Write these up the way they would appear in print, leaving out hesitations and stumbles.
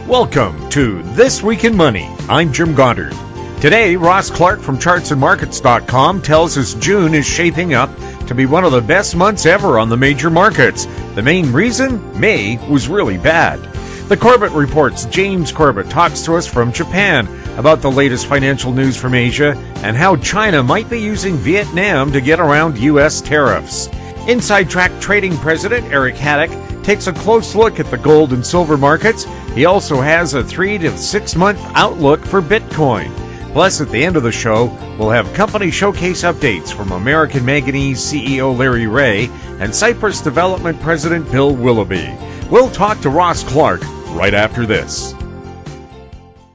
Welcome to This Week in Money. I'm Jim Goddard. Today, Ross Clark from chartsandmarkets.com tells us June is shaping up to be one of the best months ever on the major markets. The main reason? May was really bad. The Corbett reports James Corbett talks to us from Japan about the latest financial news from Asia and how China might be using Vietnam to get around U.S. tariffs. Inside Track Trading President Eric Hadik takes a close look at the gold and silver markets. He also has a 3 to 6 month outlook for Bitcoin. Plus, at the end of the show, we'll have company showcase updates from American Manganese CEO Larry Reaugh and Cypress Development President Bill Willoughby. We'll talk to Ross Clark right after this.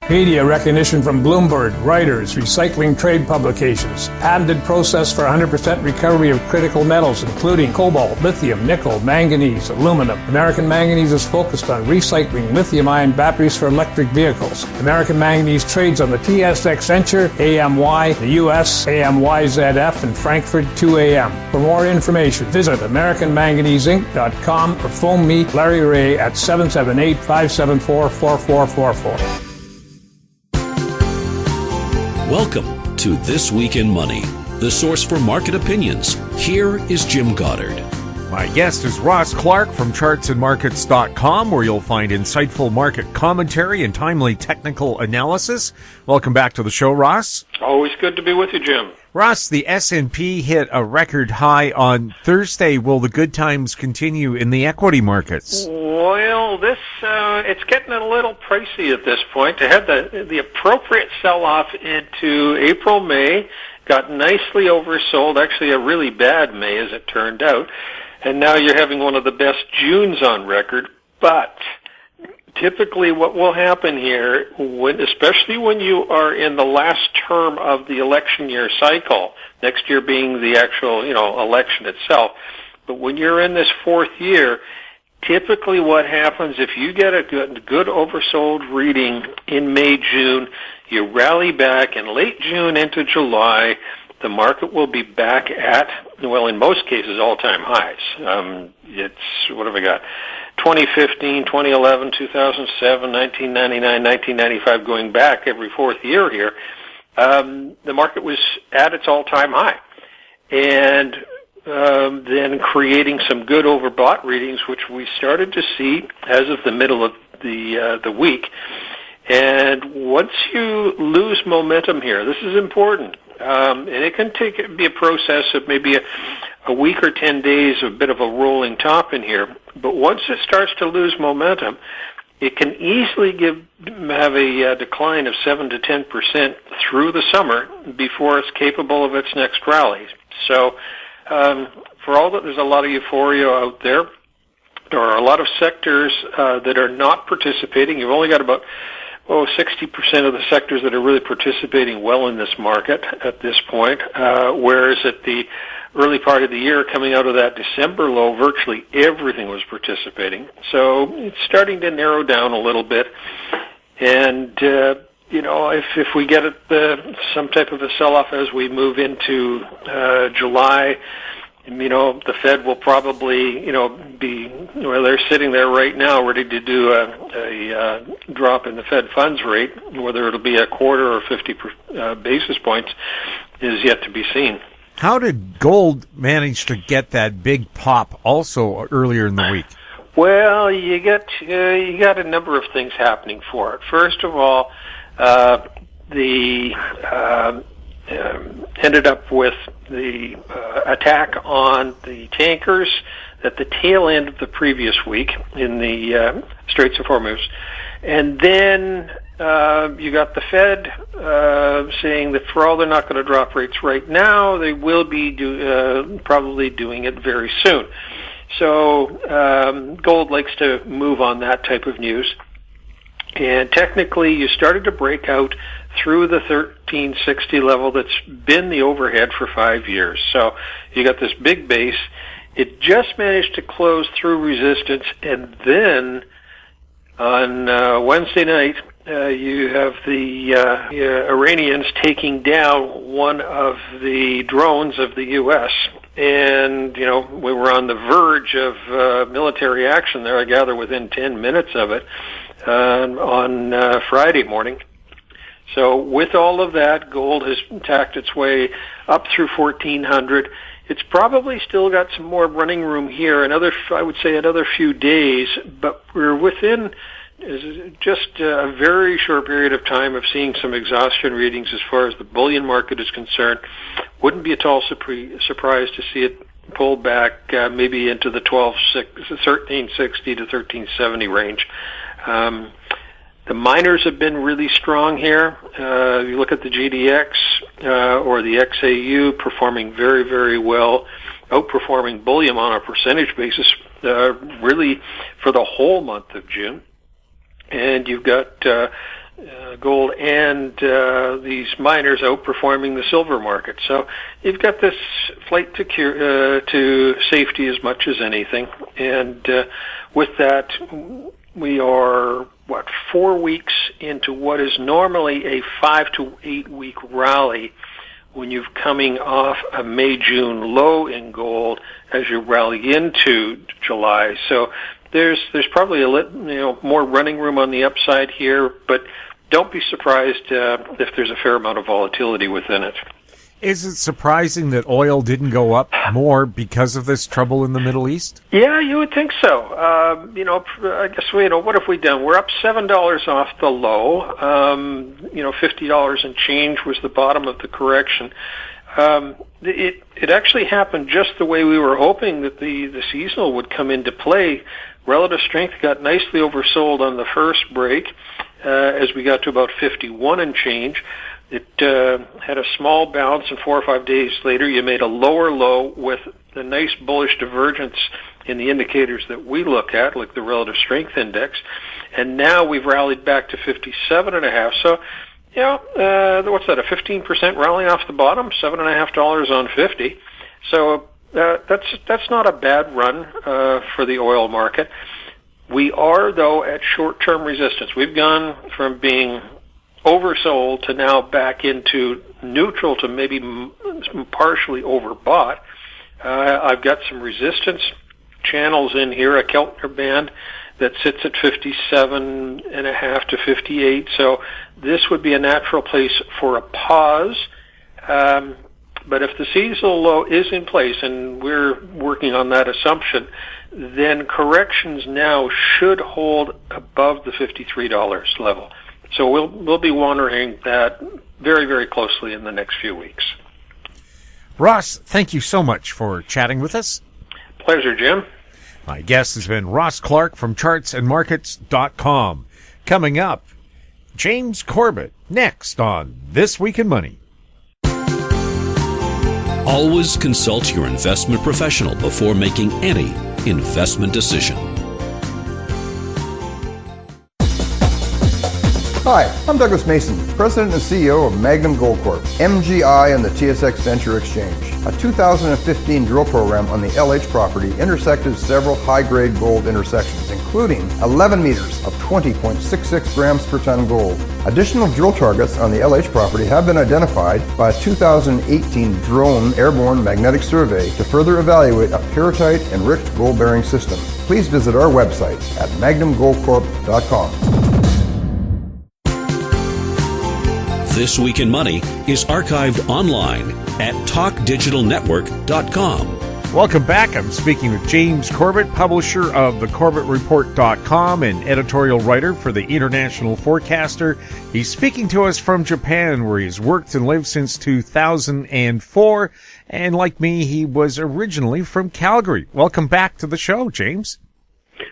Media recognition from Bloomberg, Reuters, recycling trade publications, patented process for 100% recovery of critical metals, including cobalt, lithium, nickel, manganese, aluminum. American Manganese is focused on recycling lithium-ion batteries for electric vehicles. American Manganese trades on the TSX Venture, AMY, the US, AMY.V, and Frankfurt 2AM. For more information, visit AmericanManganeseInc.com or phone me, Larry Reaugh, at 778-574-4444. Welcome to This Week in Money, the source for market opinions. Here is Jim Goddard. My guest is Ross Clark from chartsandmarkets.com, where you'll find insightful market commentary and timely technical analysis. Welcome back to the show, Ross. Always good to be with you, Jim. Ross, the S&P hit a record high on Thursday. Will the good times continue in the equity markets? Well, it's getting a little pricey at this point. To have the appropriate sell-off into April, May, got nicely oversold, actually a really bad May as it turned out, and now you're having one of the best Junes on record. But typically what will happen here, especially when you are in the last term of the election year cycle, next year being the actual election itself, but when you're in this fourth year, typically what happens, if you get a good oversold reading in May, June, you rally back in late June into July, the market will be back at, well, in most cases, all-time highs. What have I got? 2015, 2011, 2007, 1999, 1995, going back every fourth year here, the market was at its all-time high. And then creating some good overbought readings, which we started to see as of the middle of the week. And once you lose momentum here, this is important, and it can be a process of maybe a week or 10 days, a bit of a rolling top in here. But once it starts to lose momentum, it can easily have a decline of 7 to 10% through the summer before it's capable of its next rally. So for all that there's a lot of euphoria out there, there are a lot of sectors that are not participating. You've only got about 60% of the sectors that are really participating well in this market at this point, whereas at the early part of the year, coming out of that December low, virtually everything was participating. So it's starting to narrow down a little bit. And, if we get some type of a sell-off as we move into July, the Fed will probably, they're sitting there right now ready to do a drop in the Fed funds rate. Whether it'll be a quarter or 50 basis points is yet to be seen. How did gold manage to get that big pop also earlier in the week? Well, you got a number of things happening for it. First of all, ended up with the attack on the tankers at the tail end of the previous week in the Straits of Hormuz. And then you got the Fed saying that for all they're not going to drop rates right now, they will be probably doing it very soon. So gold likes to move on that type of news. And technically, you started to break out through the 1360 level that's been the overhead for 5 years. So you got this big base. It just managed to close through resistance, and then on Wednesday night, you have the Iranians taking down one of the drones of the U.S., and, we were on the verge of military action there, I gather within 10 minutes of it, on Friday morning. So with all of that, gold has tacked its way up through 1,400. It's probably still got some more running room here, another few days, but we're within just a very short period of time of seeing some exhaustion readings as far as the bullion market is concerned. Wouldn't be at all surprised to see it pull back maybe into the 1360 to 1370 range. The miners have been really strong here. You look at the GDX or the XAU performing very, very well, outperforming bullion on a percentage basis really for the whole month of June. And you've got gold and these miners outperforming the silver market. So you've got this flight to safety as much as anything. And with that, we are, 4 weeks into what is normally a 5 to 8 week rally when you're coming off a May-June low in gold as you rally into July. So there's probably more running room on the upside here, but don't be surprised if there's a fair amount of volatility within it. Is it surprising that oil didn't go up more because of this trouble in the Middle East? Yeah, you would think so. I guess what have we done? We're up $7 off the low. $50 and change was the bottom of the correction. It actually happened just the way we were hoping that the seasonal would come into play. Relative strength got nicely oversold on the first break as we got to about 51 and change. It had a small bounce, and 4 or 5 days later you made a lower low with the nice bullish divergence in the indicators that we look at, like the relative strength index. And now we've rallied back to 57.5. So, what's that, a 15% rally off the bottom? $7.50 on 50. So that's not a bad run for the oil market. We are, though, at short-term resistance. We've gone from being oversold to now back into neutral to maybe partially overbought. I've got some resistance channels in here, a Keltner band that sits at 57.5 to 58. So this would be a natural place for a pause. But if the seasonal low is in place, and we're working on that assumption, then corrections now should hold above the $53 level. So we'll be monitoring that very, very closely in the next few weeks. Ross, thank you so much for chatting with us. Pleasure, Jim. My guest has been Ross Clark from chartsandmarkets.com. Coming up, James Corbett, next on This Week in Money. Always consult your investment professional before making any investment decision. Hi, I'm Douglas Mason, President and CEO of Magnum Gold Corp, MGI, and the TSX Venture Exchange. A 2015 drill program on the LH property intersected several high-grade gold intersections, including 11 meters of 20.66 grams per ton gold. Additional drill targets on the LH property have been identified by a 2018 drone airborne magnetic survey to further evaluate a pyrrhotite-enriched gold-bearing system. Please visit our website at magnumgoldcorp.com. This Week in Money is archived online at talkdigitalnetwork.com. Welcome back. I'm speaking with James Corbett, publisher of thecorbettreport.com and editorial writer for the International Forecaster. He's speaking to us from Japan, where he's worked and lived since 2004. And like me, he was originally from Calgary. Welcome back to the show, James.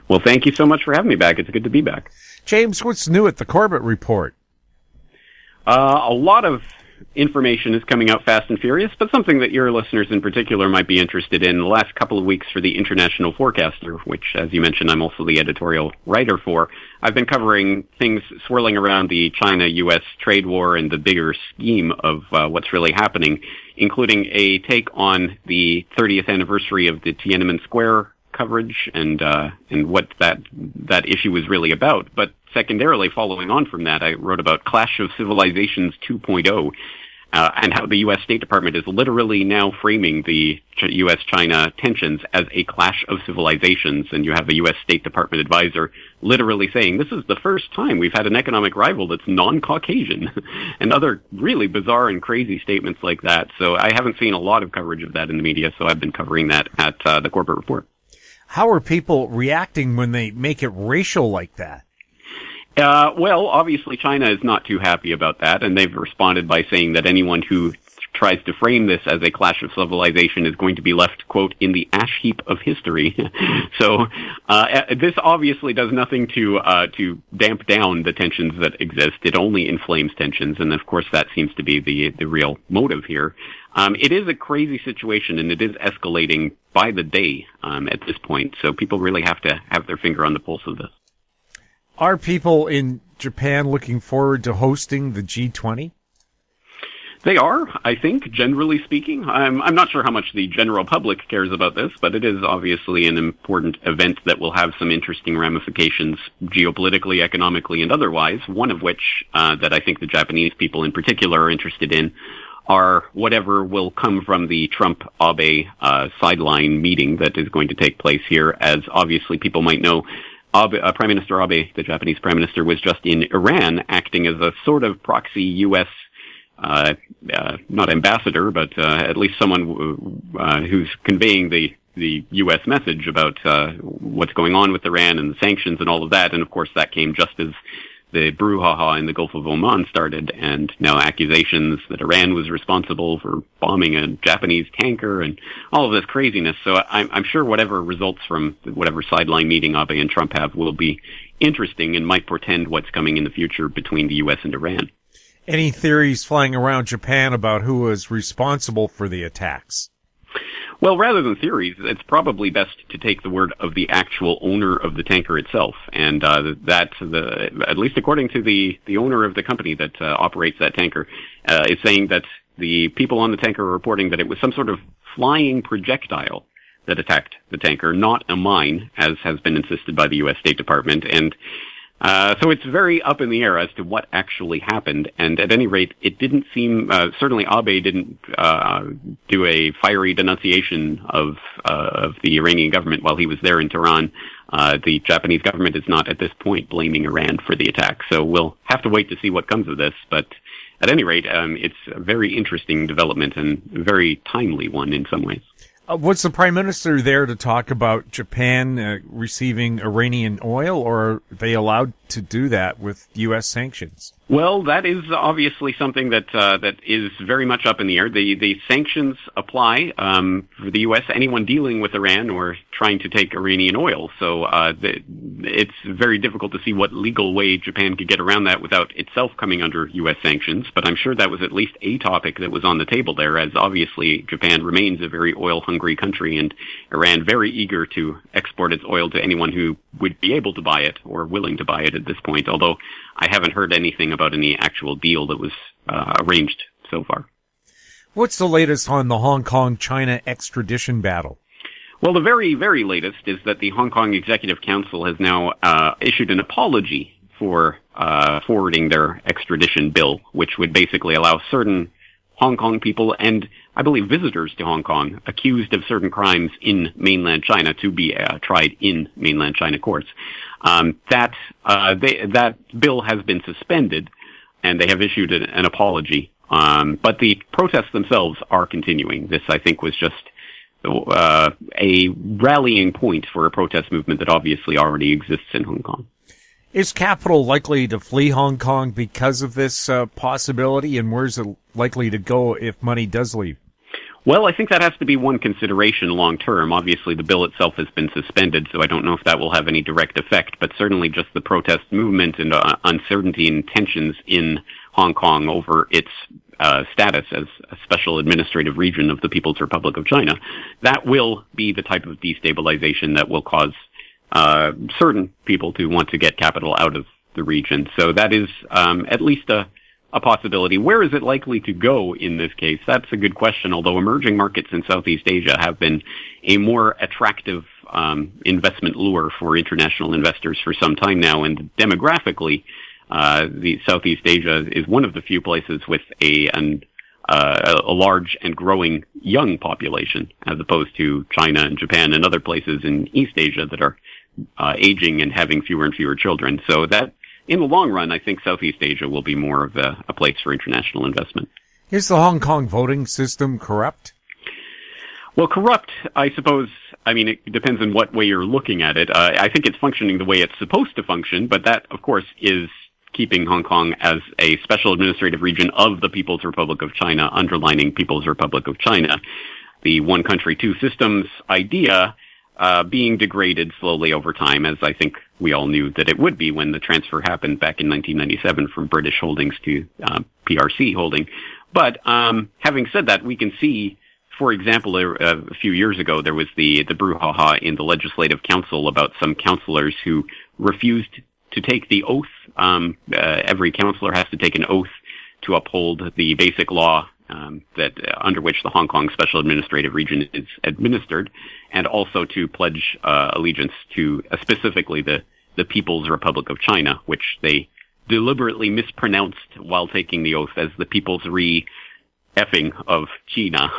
Well, thank you so much for having me back. It's good to be back. James, what's new at the Corbett Report? A lot of information is coming out fast and furious, but something that your listeners in particular might be interested in. The last couple of weeks for the International Forecaster, which, as you mentioned, I'm also the editorial writer for, I've been covering things swirling around the China-U.S. trade war and the bigger scheme of what's really happening, including a take on the 30th anniversary of the Tiananmen Square coverage and what that issue was really about. But secondarily, following on from that, I wrote about Clash of Civilizations 2.0. And how the U.S. State Department is literally now framing the U.S.-China tensions as a clash of civilizations. And you have a U.S. State Department advisor literally saying, this is the first time we've had an economic rival that's non-Caucasian, and other really bizarre and crazy statements like that. So I haven't seen a lot of coverage of that in the media, so I've been covering that at the Corporate Report. How are people reacting when they make it racial like that? Well, obviously China is not too happy about that, and they've responded by saying that anyone who tries to frame this as a clash of civilization is going to be left, quote, in the ash heap of history. So this obviously does nothing to damp down the tensions that exist. It only inflames tensions, and of course that seems to be the real motive here. It is a crazy situation, and it is escalating by the day at this point, so people really have to have their finger on the pulse of this. Are people in Japan looking forward to hosting the G20? They are, I think, generally speaking. I'm not sure how much the general public cares about this, but it is obviously an important event that will have some interesting ramifications geopolitically, economically, and otherwise, one of which that I think the Japanese people in particular are interested in are whatever will come from the Trump-Abe sideline meeting that is going to take place here. As obviously people might know, Prime Minister Abe, the Japanese Prime Minister, was just in Iran acting as a sort of proxy U.S. Not ambassador, but at least someone who's conveying the U.S. message about what's going on with Iran and the sanctions and all of that. And of course, that came just as the brouhaha in the Gulf of Oman started, and now accusations that Iran was responsible for bombing a Japanese tanker and all of this craziness. So I'm sure whatever results from whatever sideline meeting Abe and Trump have will be interesting and might portend what's coming in the future between the U.S. and Iran. Any theories flying around Japan about who was responsible for the attacks? Well, rather than theories, it's probably best to take the word of the actual owner of the tanker itself, and at least according to the owner of the company that operates that tanker, is saying that the people on the tanker are reporting that it was some sort of flying projectile that attacked the tanker, not a mine, as has been insisted by the U.S. State Department, and so it's very up in the air as to what actually happened, and at any rate, it didn't seem, certainly Abe didn't do a fiery denunciation of the Iranian government while he was there in Tehran. The Japanese government is not at this point blaming Iran for the attack, so we'll have to wait to see what comes of this, but at any rate, it's a very interesting development and a very timely one in some ways. Was the Prime Minister there to talk about Japan receiving Iranian oil, or are they allowed to do that with U.S. sanctions? Well, that is obviously something that is very much up in the air. The sanctions apply for the U.S. anyone dealing with Iran or trying to take Iranian oil. So it's very difficult to see what legal way Japan could get around that without itself coming under U.S. sanctions. But I'm sure that was at least a topic that was on the table there, as obviously Japan remains a very oil-hungry country, and Iran very eager to export its oil to anyone who would be able to buy it or willing to buy it at this point, although I haven't heard anything about any actual deal that was arranged so far. What's the latest on the Hong Kong-China extradition battle? Well, the very, very latest is that the Hong Kong Executive Council has now issued an apology for forwarding their extradition bill, which would basically allow certain Hong Kong people and, I believe, visitors to Hong Kong accused of certain crimes in mainland China to be tried in mainland China courts. That bill has been suspended, and they have issued an apology. But the protests themselves are continuing. This, I think, was just a rallying point for a protest movement that obviously already exists in Hong Kong. Is capital likely to flee Hong Kong because of this possibility, and where's it likely to go if money does leave? Well, I think that has to be one consideration long term. Obviously, the bill itself has been suspended, so I don't know if that will have any direct effect, but certainly just the protest movement and uncertainty and tensions in Hong Kong over its status as a special administrative region of the People's Republic of China, that will be the type of destabilization that will cause certain people to want to get capital out of the region. So that is at least a possibility. Where is it likely to go in this case? That's a good question, although emerging markets in Southeast Asia have been a more attractive investment lure for international investors for some time now, and demographically, the Southeast Asia is one of the few places with a large and growing young population, as opposed to China and Japan and other places in East Asia that are aging and having fewer and fewer children. So that, in the long run, I think Southeast Asia will be more of a place for international investment. Is the Hong Kong voting system corrupt? Well, corrupt, I suppose, I mean, it depends on what way you're looking at it. I think it's functioning the way it's supposed to function, but that, of course, is keeping Hong Kong as a special administrative region of the People's Republic of China, underlining People's Republic of China. The one country, two systems idea being degraded slowly over time, as I think we all knew that it would be when the transfer happened back in 1997 from British holdings to PRC holding. But having said that, we can see, for example, a few years ago, there was the brouhaha in the Legislative Council about some councillors who refused to take the oath. Every councillor has to take an oath to uphold the basic law that under which the Hong Kong Special Administrative Region is administered, and also to pledge allegiance to specifically the People's Republic of China, which they deliberately mispronounced while taking the oath as the People's Re-effing of China,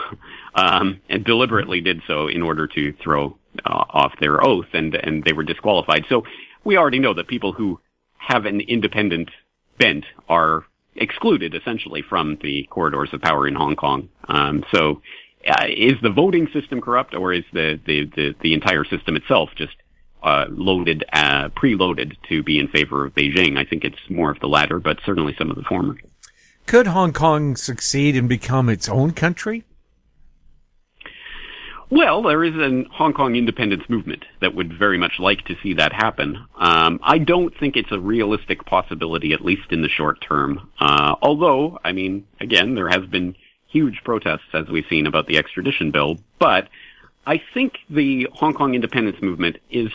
and deliberately did so in order to throw off their oath, and they were disqualified. So we already know that people who have an independent bent are excluded essentially from the corridors of power in Hong Kong. So is the voting system corrupt, or is the entire system itself just preloaded to be in favor of Beijing? I think it's more of the latter, but certainly some of the former. Could Hong Kong succeed and become its own country? Well, there is a Hong Kong independence movement that would very much like to see that happen. I don't think it's a realistic possibility, at least in the short term. Although, I mean, again, there has been huge protests, as we've seen, about the extradition bill. But I think the Hong Kong independence movement is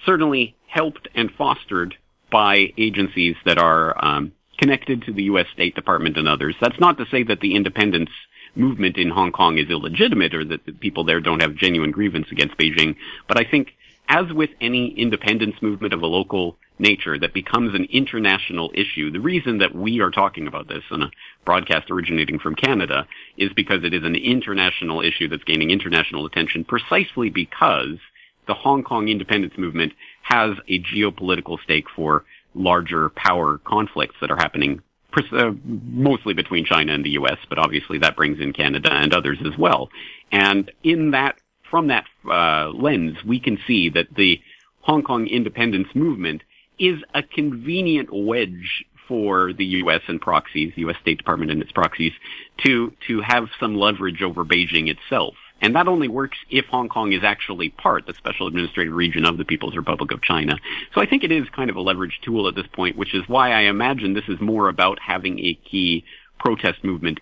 certainly helped and fostered by agencies that are connected to the U.S. State Department and others. That's not to say that the independence movement in Hong Kong is illegitimate, or that the people there don't have genuine grievance against Beijing. But I think, as with any independence movement of a local nature that becomes an international issue, the reason that we are talking about this on a broadcast originating from Canada is because it is an international issue that's gaining international attention, precisely because the Hong Kong independence movement has a geopolitical stake for larger power conflicts that are happening mostly between China and the U.S., but obviously that brings in Canada and others as well. And from that lens, we can see that the Hong Kong independence movement is a convenient wedge for the U.S. and proxies, the U.S. State Department and its proxies, to have some leverage over Beijing itself. And that only works if Hong Kong is actually the special administrative region of the People's Republic of China. So I think it is kind of a leverage tool at this point, which is why I imagine this is more about having a key protest movement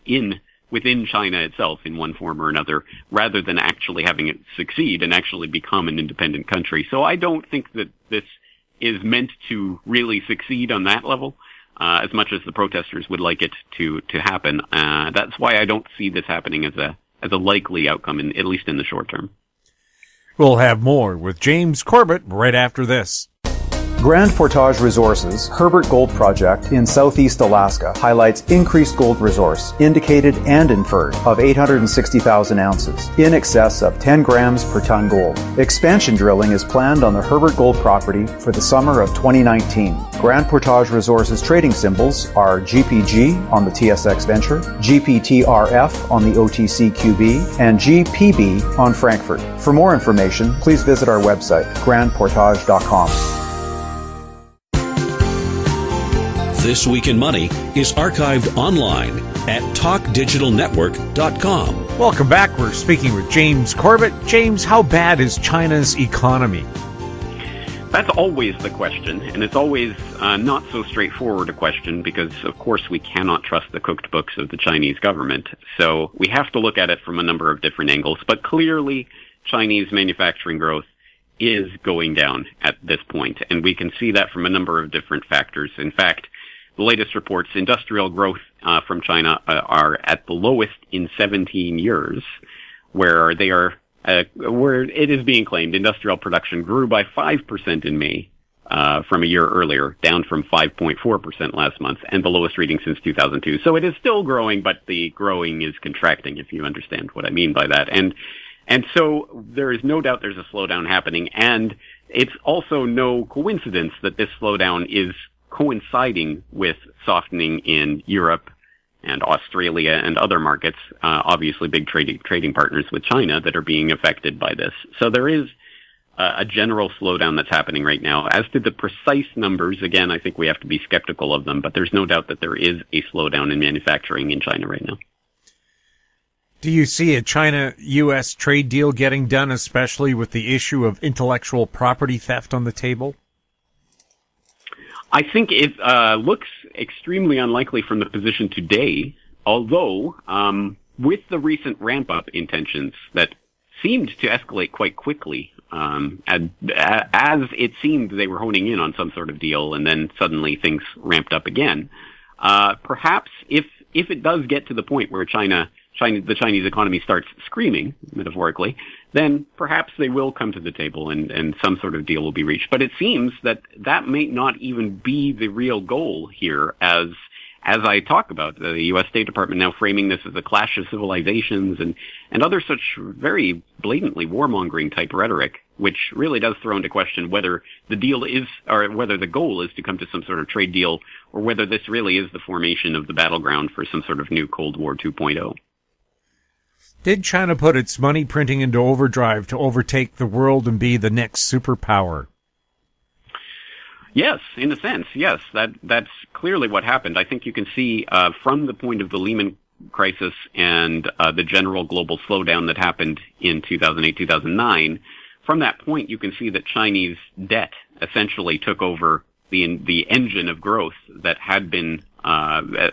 within China itself in one form or another, rather than actually having it succeed and actually become an independent country. So I don't think that this is meant to really succeed on that level, as much as the protesters would like it to happen. That's why I don't see this happening as a likely outcome, at least in the short term. We'll have more with James Corbett right after this. Grand Portage Resources' Herbert Gold Project in southeast Alaska highlights increased gold resource, indicated and inferred, of 860,000 ounces, in excess of 10 grams per ton gold. Expansion drilling is planned on the Herbert Gold property for the summer of 2019. Grand Portage Resources trading symbols are GPG on the TSX Venture, GPTRF on the OTCQB, and GPB on Frankfurt. For more information, please visit our website, grandportage.com. This Week in Money is archived online at talkdigitalnetwork.com. Welcome back. We're speaking with James Corbett. James, how bad is China's economy? That's always the question, and it's always not so straightforward a question because, of course, we cannot trust the cooked books of the Chinese government. So we have to look at it from a number of different angles. But clearly, Chinese manufacturing growth is going down at this point, and we can see that from a number of different factors. In fact, the latest reports, industrial growth from China are at the lowest in 17 years, where they are where it is being claimed industrial production grew by 5% in May, from a year earlier, down from 5.4% last month, and the lowest reading since 2002. So it is still growing, but the growing is contracting, if you understand what I mean by that. And so there is no doubt there's a slowdown happening, and it's also no coincidence that this slowdown is coinciding with softening in Europe and Australia and other markets, obviously big trading partners with China that are being affected by this. So there is a general slowdown that's happening right now. As to the precise numbers, again, I think we have to be skeptical of them, but there's no doubt that there is a slowdown in manufacturing in China right now. Do you see a China-U.S. trade deal getting done, especially with the issue of intellectual property theft on the table? I think it looks extremely unlikely from the position today, although with the recent ramp-up intentions that seemed to escalate quite quickly, as it seemed they were honing in on some sort of deal, and then suddenly things ramped up again. Perhaps if it does get to the point where the Chinese economy starts screaming, metaphorically, then perhaps they will come to the table and some sort of deal will be reached. But it seems that may not even be the real goal here, as I talk about, the U.S. State Department now framing this as a clash of civilizations and other such very blatantly warmongering type rhetoric, which really does throw into question whether the deal is, or whether the goal is to come to some sort of trade deal, or whether this really is the formation of the battleground for some sort of new Cold War 2.0. Did China put its money printing into overdrive to overtake the world and be the next superpower? Yes, in a sense, yes. That's clearly what happened. I think you can see from the point of the Lehman crisis and the general global slowdown that happened in 2008, 2009, from that point you can see that Chinese debt essentially took over the engine of growth that had been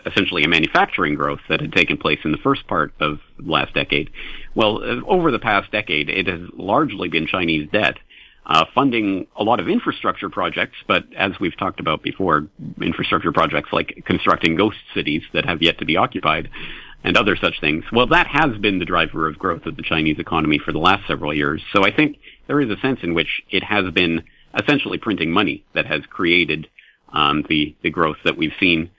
essentially a manufacturing growth that had taken place in the first part of last decade. Well, over the past decade, it has largely been Chinese debt funding a lot of infrastructure projects, but as we've talked about before, infrastructure projects like constructing ghost cities that have yet to be occupied and other such things. Well, that has been the driver of growth of the Chinese economy for the last several years. So I think there is a sense in which it has been essentially printing money that has created the growth that we've seen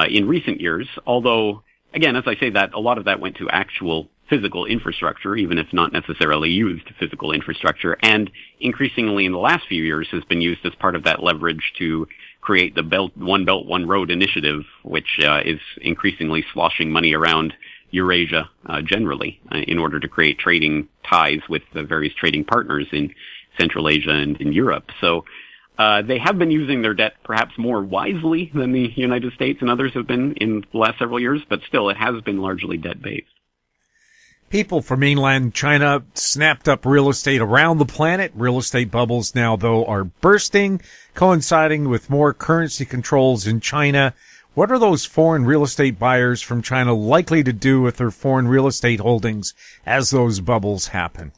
in recent years. Although, again, as I say that, a lot of that went to actual physical infrastructure, even if not necessarily used physical infrastructure, and increasingly in the last few years has been used as part of that leverage to create the One Belt, One Road initiative, which is increasingly sloshing money around Eurasia generally in order to create trading ties with the various trading partners in Central Asia and in Europe. So they have been using their debt perhaps more wisely than the United States and others have been in the last several years, but still it has been largely debt-based. People from mainland China snapped up real estate around the planet. Real estate bubbles now, though, are bursting, coinciding with more currency controls in China. What are those foreign real estate buyers from China likely to do with their foreign real estate holdings as those bubbles happen?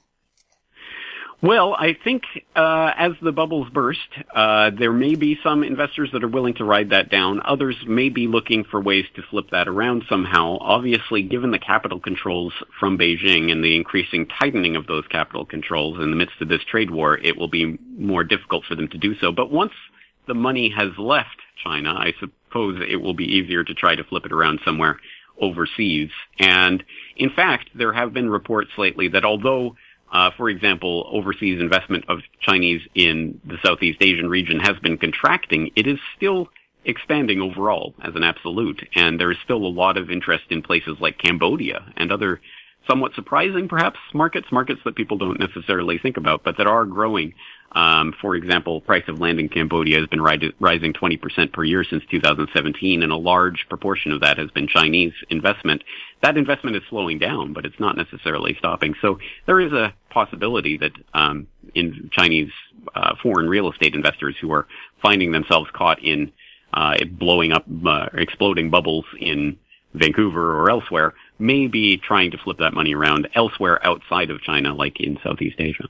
Well, I think as the bubbles burst, there may be some investors that are willing to ride that down. Others may be looking for ways to flip that around somehow. Obviously, given the capital controls from Beijing and the increasing tightening of those capital controls in the midst of this trade war, it will be more difficult for them to do so. But once the money has left China, I suppose it will be easier to try to flip it around somewhere overseas. And in fact, there have been reports lately that although for example, overseas investment of Chinese in the Southeast Asian region has been contracting, it is still expanding overall as an absolute. And there is still a lot of interest in places like Cambodia and other somewhat surprising, perhaps, markets that people don't necessarily think about, but that are growing. For example, price of land in Cambodia has been rising 20% per year since 2017, and a large proportion of that has been Chinese investment. That investment is slowing down, but it's not necessarily stopping. So there is a possibility that in Chinese foreign real estate investors who are finding themselves caught in blowing up, exploding bubbles in Vancouver or elsewhere may be trying to flip that money around elsewhere outside of China, like in Southeast Asia.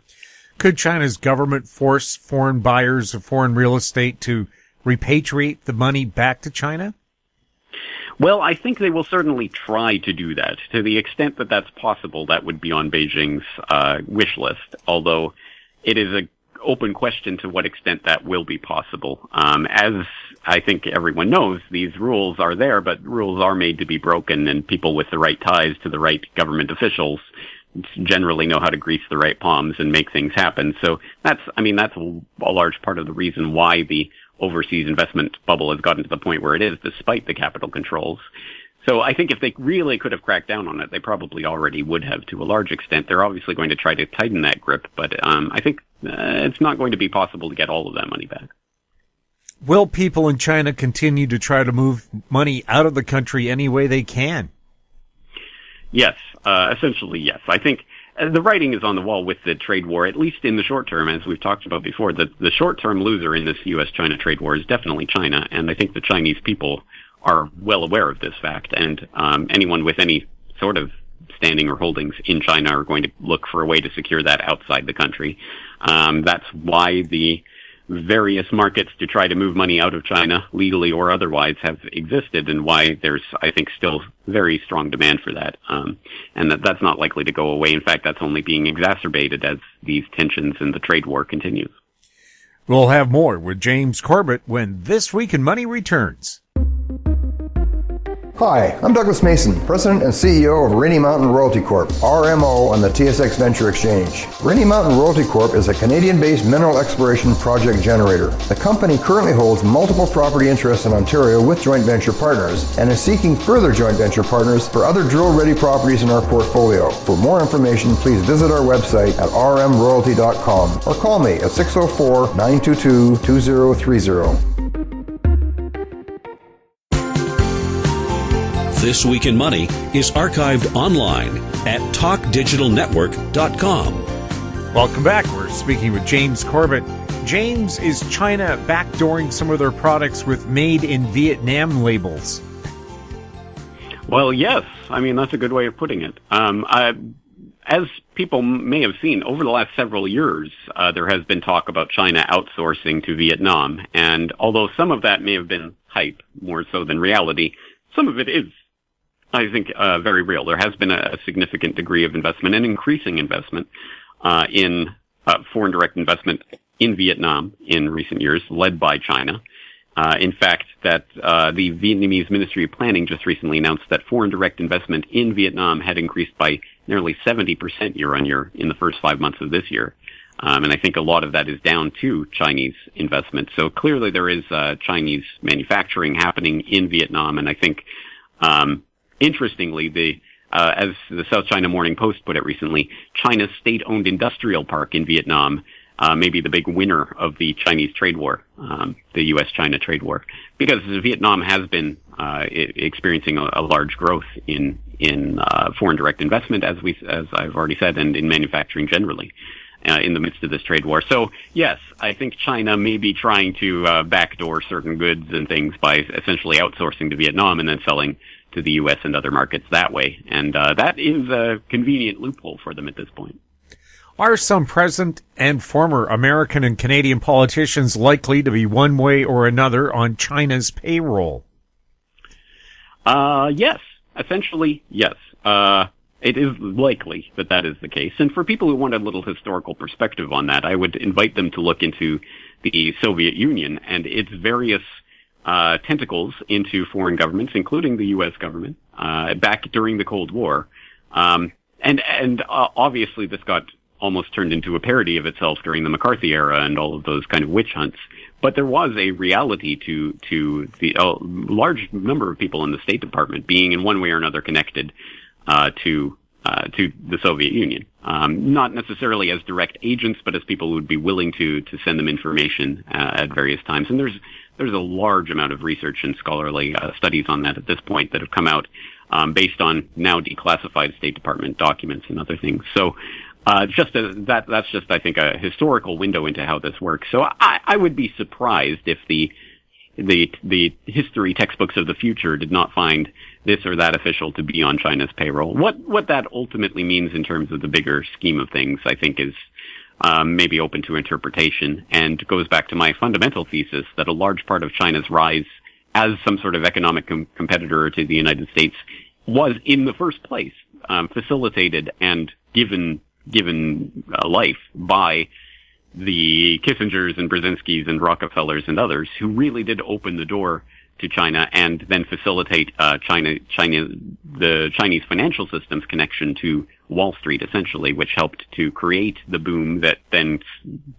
Could China's government force foreign buyers of foreign real estate to repatriate the money back to China? Well, I think they will certainly try to do that. To the extent that that's possible, that would be on Beijing's wish list, although it is an open question to what extent that will be possible. As I think everyone knows, these rules are there, but rules are made to be broken, and people with the right ties to the right government officials generally know how to grease the right palms and make things happen. So that's a large part of the reason why the overseas investment bubble has gotten to the point where it is, despite the capital controls. So I think if they really could have cracked down on it, they probably already would have to a large extent. They're obviously going to try to tighten that grip, but I think it's not going to be possible to get all of that money back. Will people in China continue to try to move money out of the country any way they can? Yes, essentially yes. I think the writing is on the wall with the trade war, at least in the short term, as we've talked about before. The short-term loser in this U.S.-China trade war is definitely China, and I think the Chinese people are well aware of this fact, and anyone with any sort of standing or holdings in China are going to look for a way to secure that outside the country. That's why the various markets to try to move money out of China, legally or otherwise, have existed, and why there's, I think, still very strong demand for that. And that's not likely to go away. In fact, that's only being exacerbated as these tensions in the trade war continues. We'll have more with James Corbett when This Week in Money returns. Hi, I'm Douglas Mason, President and CEO of Rainy Mountain Royalty Corp, RMO, on the TSX Venture Exchange. Rainy Mountain Royalty Corp is a Canadian-based mineral exploration project generator. The company currently holds multiple property interests in Ontario with joint venture partners and is seeking further joint venture partners for other drill-ready properties in our portfolio. For more information, please visit our website at rmroyalty.com or call me at 604-922-2030. This Week in Money is archived online at talkdigitalnetwork.com. Welcome back. We're speaking with James Corbett. James, is China backdooring some of their products with Made in Vietnam labels? Well, yes. I mean, that's a good way of putting it. As people may have seen, over the last several years, there has been talk about China outsourcing to Vietnam. And although some of that may have been hype, more so than reality, some of it is, I think, very real. There has been a significant degree of investment and increasing investment in foreign direct investment in Vietnam in recent years, led by China. In fact, that the Vietnamese Ministry of Planning just recently announced that foreign direct investment in Vietnam had increased by nearly 70% year on year in the first 5 months of this year. And I think a lot of that is down to Chinese investment. So clearly there is Chinese manufacturing happening in Vietnam, and I think interestingly, as the South China Morning Post put it recently, China's state-owned industrial park in Vietnam may be the big winner of the Chinese trade war, the U.S.-China trade war, because Vietnam has been experiencing a large growth in foreign direct investment, as I've already said, and in manufacturing generally. In the midst of this trade war. So, yes, I think China may be trying to backdoor certain goods and things by essentially outsourcing to Vietnam and then selling to the U.S. and other markets that way. And that is a convenient loophole for them at this point. Are some present and former American and Canadian politicians likely to be one way or another on China's payroll? Yes. Essentially, yes. It is likely that that is the case. And for people who want a little historical perspective on that, I would invite them to look into the Soviet Union and its various tentacles into foreign governments, including the U.S. government, back during the Cold War. And obviously this got almost turned into a parody of itself during the McCarthy era and all of those kind of witch hunts. But there was a reality to the large number of people in the State Department being in one way or another connected to the Soviet Union. Not necessarily as direct agents, but as people who would be willing to send them information at various times. And there's a large amount of research and scholarly studies on that at this point that have come out based on now declassified State Department documents and other things. So that's just, I think, a historical window into how this works. So I would be surprised if the history textbooks of the future did not find this or that official to be on China's payroll. What that ultimately means in terms of the bigger scheme of things, I think, is maybe open to interpretation and goes back to my fundamental thesis that a large part of China's rise as some sort of economic competitor to the United States was in the first place facilitated and given life by the Kissingers and Brzezinskis and Rockefellers and others who really did open the door to China and then facilitate the Chinese financial system's connection to Wall Street, essentially, which helped to create the boom that then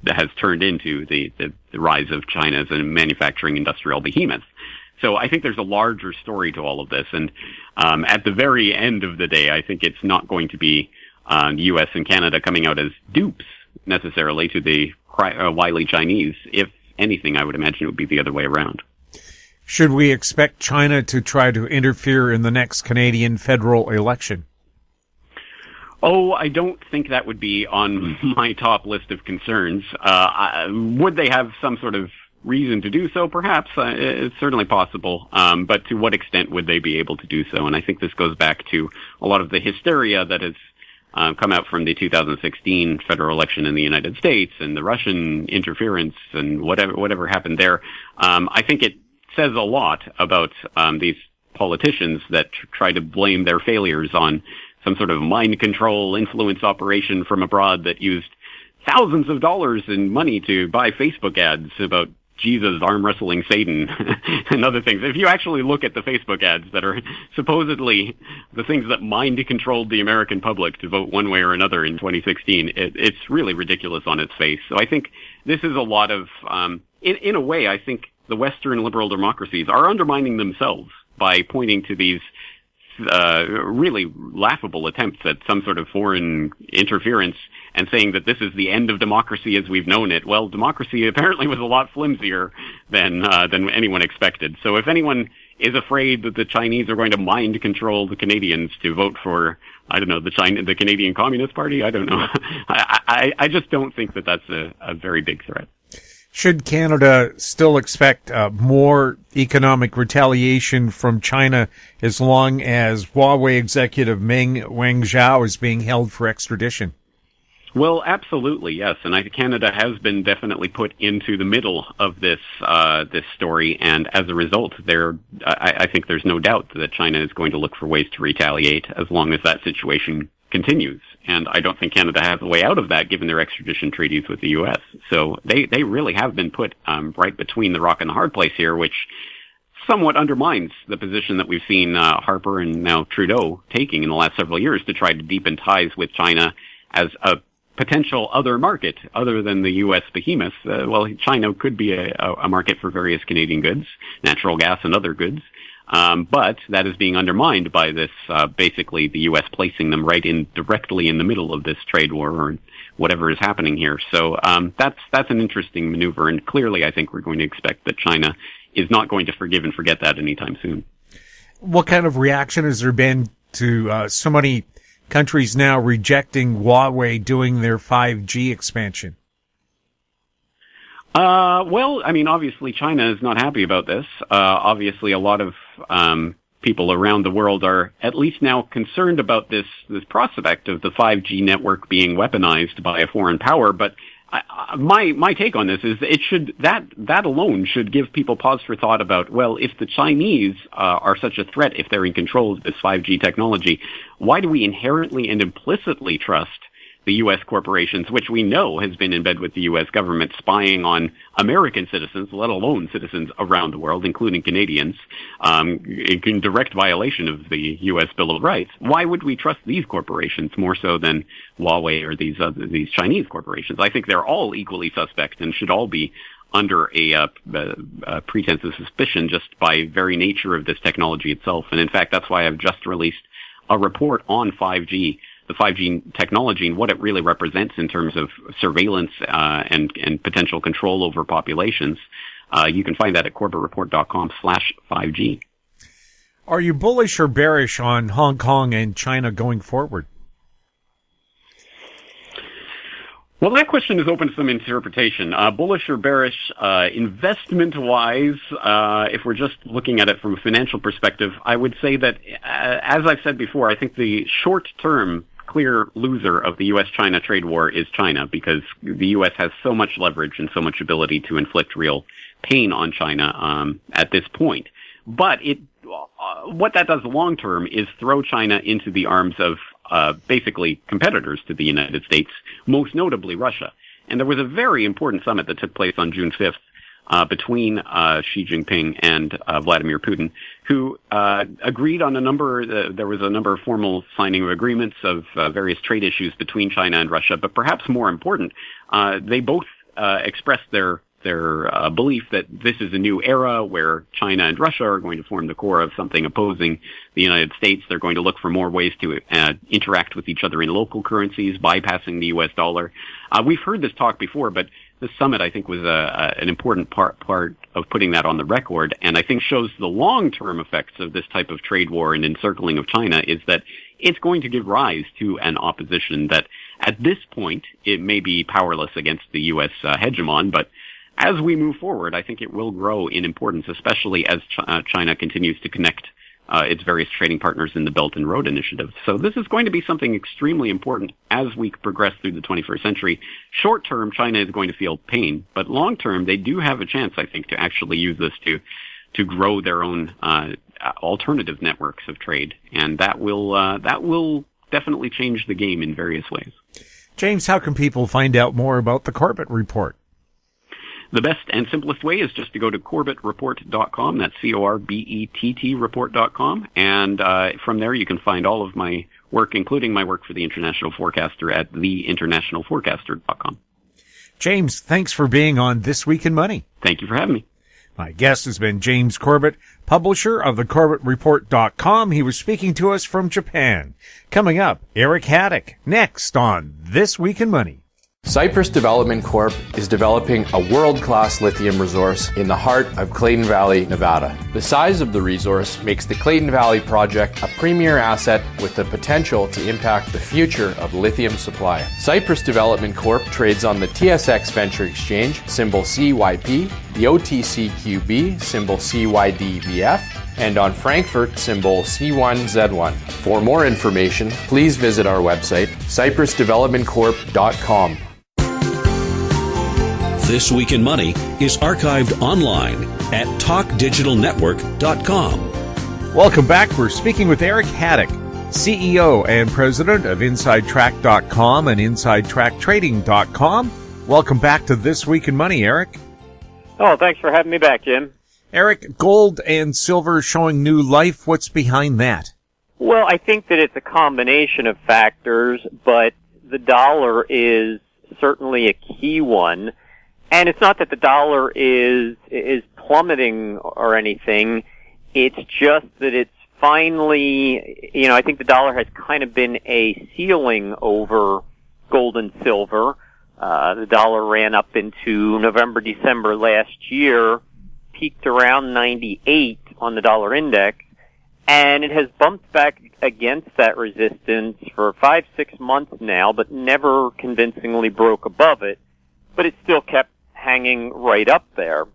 has turned into the rise of China as a manufacturing industrial behemoth. So I think there's a larger story to all of this, and at the very end of the day, I think it's not going to be the U.S. and Canada coming out as dupes necessarily to the wily Chinese. If anything, I would imagine it would be the other way around. Should we expect China to try to interfere in the next Canadian federal election? Oh, I don't think that would be on my top list of concerns. Would they have some sort of reason to do so? Perhaps. It's certainly possible. But to what extent would they be able to do so? And I think this goes back to a lot of the hysteria that has come out from the 2016 federal election in the United States and the Russian interference and whatever happened there. I think it says a lot about these politicians that try to blame their failures on some sort of mind control influence operation from abroad that used thousands of dollars in money to buy Facebook ads about Jesus arm wrestling Satan and other things. If you actually look at the Facebook ads that are supposedly the things that mind controlled the American public to vote one way or another in 2016, it's really ridiculous on its face. So I think this is a lot of, in a way, I think the Western liberal democracies are undermining themselves by pointing to these really laughable attempts at some sort of foreign interference and saying that this is the end of democracy as we've known it. Well, democracy apparently was a lot flimsier than anyone expected. So if anyone is afraid that the Chinese are going to mind control the Canadians to vote for, I don't know, the Canadian Communist Party, I don't know. I just don't think that that's a very big threat. Should Canada still expect more economic retaliation from China as long as Huawei executive Meng Wanzhou is being held for extradition? Well, absolutely, yes. And Canada has been definitely put into the middle of this story, and as a result, I think there's no doubt that China is going to look for ways to retaliate as long as that situation continues. And I don't think Canada has a way out of that given their extradition treaties with the U.S. So they really have been put right between the rock and the hard place here, which somewhat undermines the position that we've seen Harper and now Trudeau taking in the last several years to try to deepen ties with China as a potential other market other than the U.S. behemoth. Well, China could be a market for various Canadian goods, natural gas and other goods. But that is being undermined by this, basically the U.S. placing them directly in the middle of this trade war or whatever is happening here. So, that's an interesting maneuver. And clearly, I think we're going to expect that China is not going to forgive and forget that anytime soon. What kind of reaction has there been to, so many countries now rejecting Huawei doing their 5G expansion? Well, I mean, obviously China is not happy about this. Obviously a lot of, people around the world are at least now concerned about this prospect of the 5G network being weaponized by a foreign power. But my take on this is that alone should give people pause for thought about, well, if the Chinese are such a threat, if they're in control of this 5G technology, why do we inherently and implicitly trust the U.S. corporations, which we know has been in bed with the U.S. government, spying on American citizens, let alone citizens around the world, including Canadians, in direct violation of the U.S. Bill of Rights? Why would we trust these corporations more so than Huawei or these Chinese corporations? I think they're all equally suspect and should all be under a pretense of suspicion just by very nature of this technology itself. And in fact, that's why I've just released a report on 5G, the 5G technology and what it really represents in terms of surveillance and potential control over populations. You can find that at corbettreport.com/5G. Are you bullish or bearish on Hong Kong and China going forward? Well, that question is open to some interpretation. Bullish or bearish, investment-wise, if we're just looking at it from a financial perspective, I would say that, as I've said before, I think the short-term clear loser of the U.S.-China trade war is China, because the U.S. has so much leverage and so much ability to inflict real pain on China at this point. But what that does long term is throw China into the arms of basically competitors to the United States, most notably Russia. And there was a very important summit that took place on June 5th between Xi Jinping and Vladimir Putin, who agreed on a number. There was a number of formal signing of agreements of various trade issues between China and Russia. But perhaps more important, they both expressed their belief that this is a new era where China and Russia are going to form the core of something opposing the United States. They're going to look for more ways to interact with each other in local currencies, bypassing the U.S. dollar. We've heard this talk before, but the summit, I think, was an important part of putting that on the record, and I think shows the long-term effects of this type of trade war and encircling of China is that it's going to give rise to an opposition that, at this point, it may be powerless against the U.S. hegemon, but as we move forward, I think it will grow in importance, especially as China continues to connect its various trading partners in the Belt and Road Initiative. So this is going to be something extremely important as we progress through the 21st century. Short term, China is going to feel pain, but long term, they do have a chance, I think, to actually use this to grow their own alternative networks of trade, and that will definitely change the game in various ways. James, how can people find out more about the Corbett Report? The best and simplest way is just to go to CorbettReport.com. That's CORBETT report.com. And from there you can find all of my work, including my work for the International Forecaster at theinternationalforecaster.com. James, thanks for being on This Week in Money. Thank you for having me. My guest has been James Corbett, publisher of the CorbettReport.com. He was speaking to us from Japan. Coming up, Eric Hadik, next on This Week in Money. Cypress Development Corp is developing a world-class lithium resource in the heart of Clayton Valley, Nevada. The size of the resource makes the Clayton Valley project a premier asset with the potential to impact the future of lithium supply. Cypress Development Corp trades on the TSX Venture Exchange, symbol CYP, the OTCQB, symbol CYDVF, and on Frankfurt, symbol C1Z1. For more information, please visit our website, cypressdevelopmentcorp.com. This Week in Money is archived online at talkdigitalnetwork.com. Welcome back. We're speaking with Eric Hadik, CEO and president of InsideTrack.com and InsideTrackTrading.com. Welcome back to This Week in Money, Eric. Oh, thanks for having me back, Jim. Eric, gold and silver showing new life. What's behind that? Well, I think that it's a combination of factors, but the dollar is certainly a key one. And it's not that the dollar is plummeting or anything. It's just that it's finally, I think the dollar has kind of been a ceiling over gold and silver. The dollar ran up into November, December last year, peaked around 98 on the dollar index, and it has bumped back against that resistance for 5-6 months now, but never convincingly broke above it. But it still kept hanging right up there.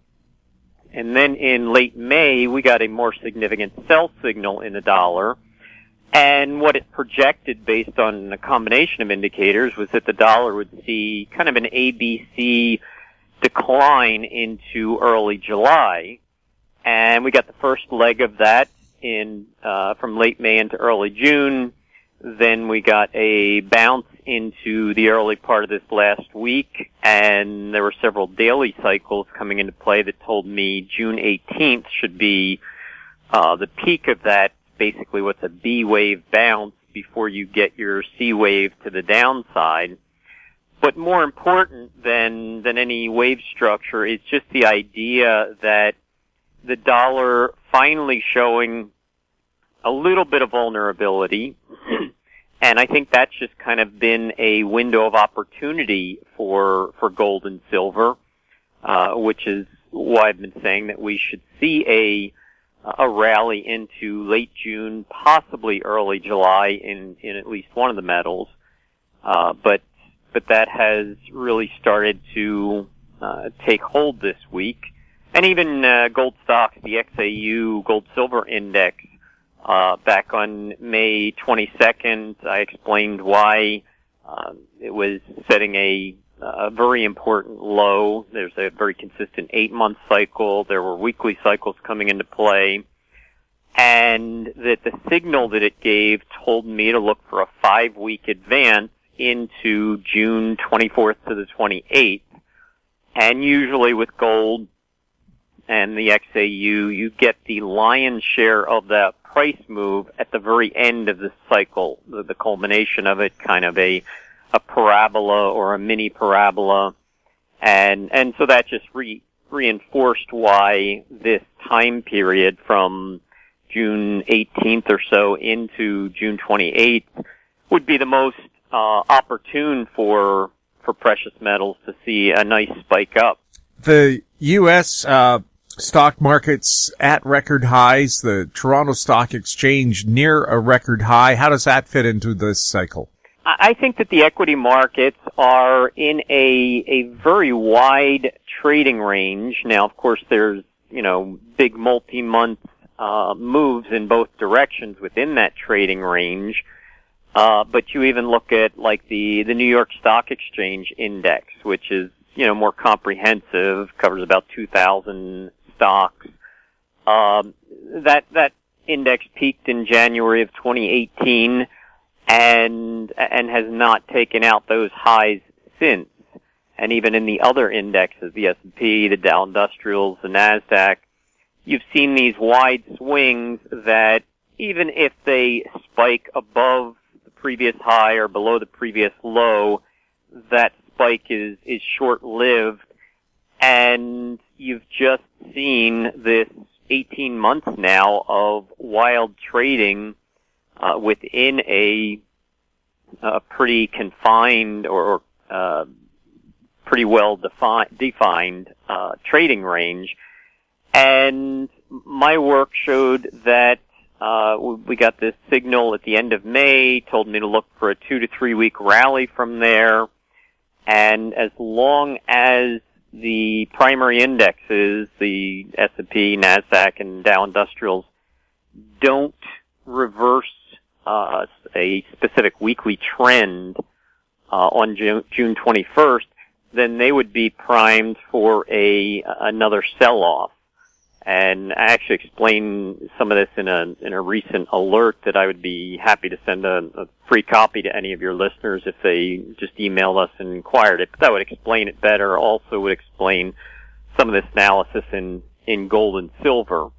And then in late May, we got a more significant sell signal in the dollar. And what it projected based on a combination of indicators was that the dollar would see kind of an ABC decline into early July. And we got the first leg of that from late May into early June. Then we got a bounce into the early part of this last week, and there were several daily cycles coming into play that told me June 18th should be the peak of that, basically what's a B wave bounce before you get your C wave to the downside. But more important than any wave structure is just the idea that the dollar finally showing a little bit of vulnerability. And I think that's just kind of been a window of opportunity for gold and silver, which is why I've been saying that we should see a rally into late June, possibly early July in at least one of the metals. But that has really started to take hold this week. And even gold stocks, the XAU Gold Silver Index, back on May 22nd, I explained why it was setting a very important low. There's a very consistent 8-month cycle. There were weekly cycles coming into play. and that the signal that it gave told me to look for a 5-week advance into June 24th to the 28th. And usually with gold and the XAU, you get the lion's share of that price move at the very end of the cycle, the culmination of it, kind of a parabola or a mini parabola. And so that just reinforced why this time period from June 18th or so into June 28th would be the most opportune for precious metals to see a nice spike up. The U.S. Stock market's at record highs, the Toronto Stock Exchange near a record high. How does that fit into this cycle? I think that the equity markets are in a very wide trading range. Now, of course, there's, big multi-month moves in both directions within that trading range. But you even look at like the New York Stock Exchange Index, which is, more comprehensive, covers about 2,000 stocks. That index peaked in January of 2018 and has not taken out those highs since. And even in the other indexes, the S&P, the Dow Industrials, the NASDAQ, you've seen these wide swings that even if they spike above previous high or below the previous low, that spike is short-lived, and you've just seen this 18 months now of wild trading within a pretty confined or pretty well defined trading range. And my work showed that we got this signal at the end of May, told me to look for a 2 to 3 week rally from there. And as long as the primary indexes, the S&P, NASDAQ, and Dow Industrials, don't reverse a specific weekly trend on June 21st, then they would be primed for another sell-off. And I actually explained some of this in a recent alert that I would be happy to send a free copy to any of your listeners if they just emailed us and inquired it. But that would explain it better. Also would explain some of this analysis in gold and silver.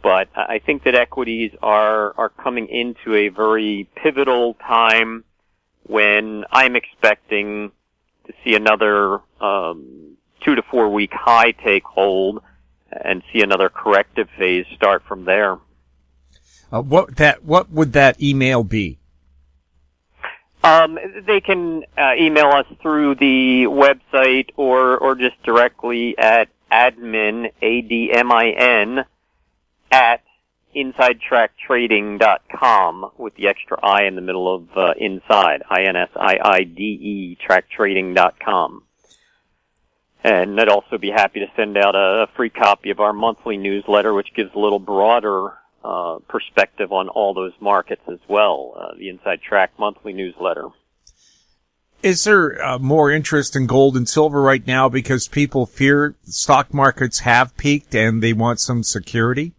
But I think that equities are coming into a very pivotal time when I'm expecting to see another 2 to 4 week high take hold and see another corrective phase start from there. What would that email be? They can email us through the website or just directly at admin, ADMIN, at InsideTrackTrading.com with the extra I in the middle of inside, INSIIDE, TrackTrading.com. And I'd also be happy to send out a free copy of our monthly newsletter, which gives a little broader perspective on all those markets as well, the Inside Track monthly newsletter. Is there more interest in gold and silver right now because people fear stock markets have peaked and they want some security?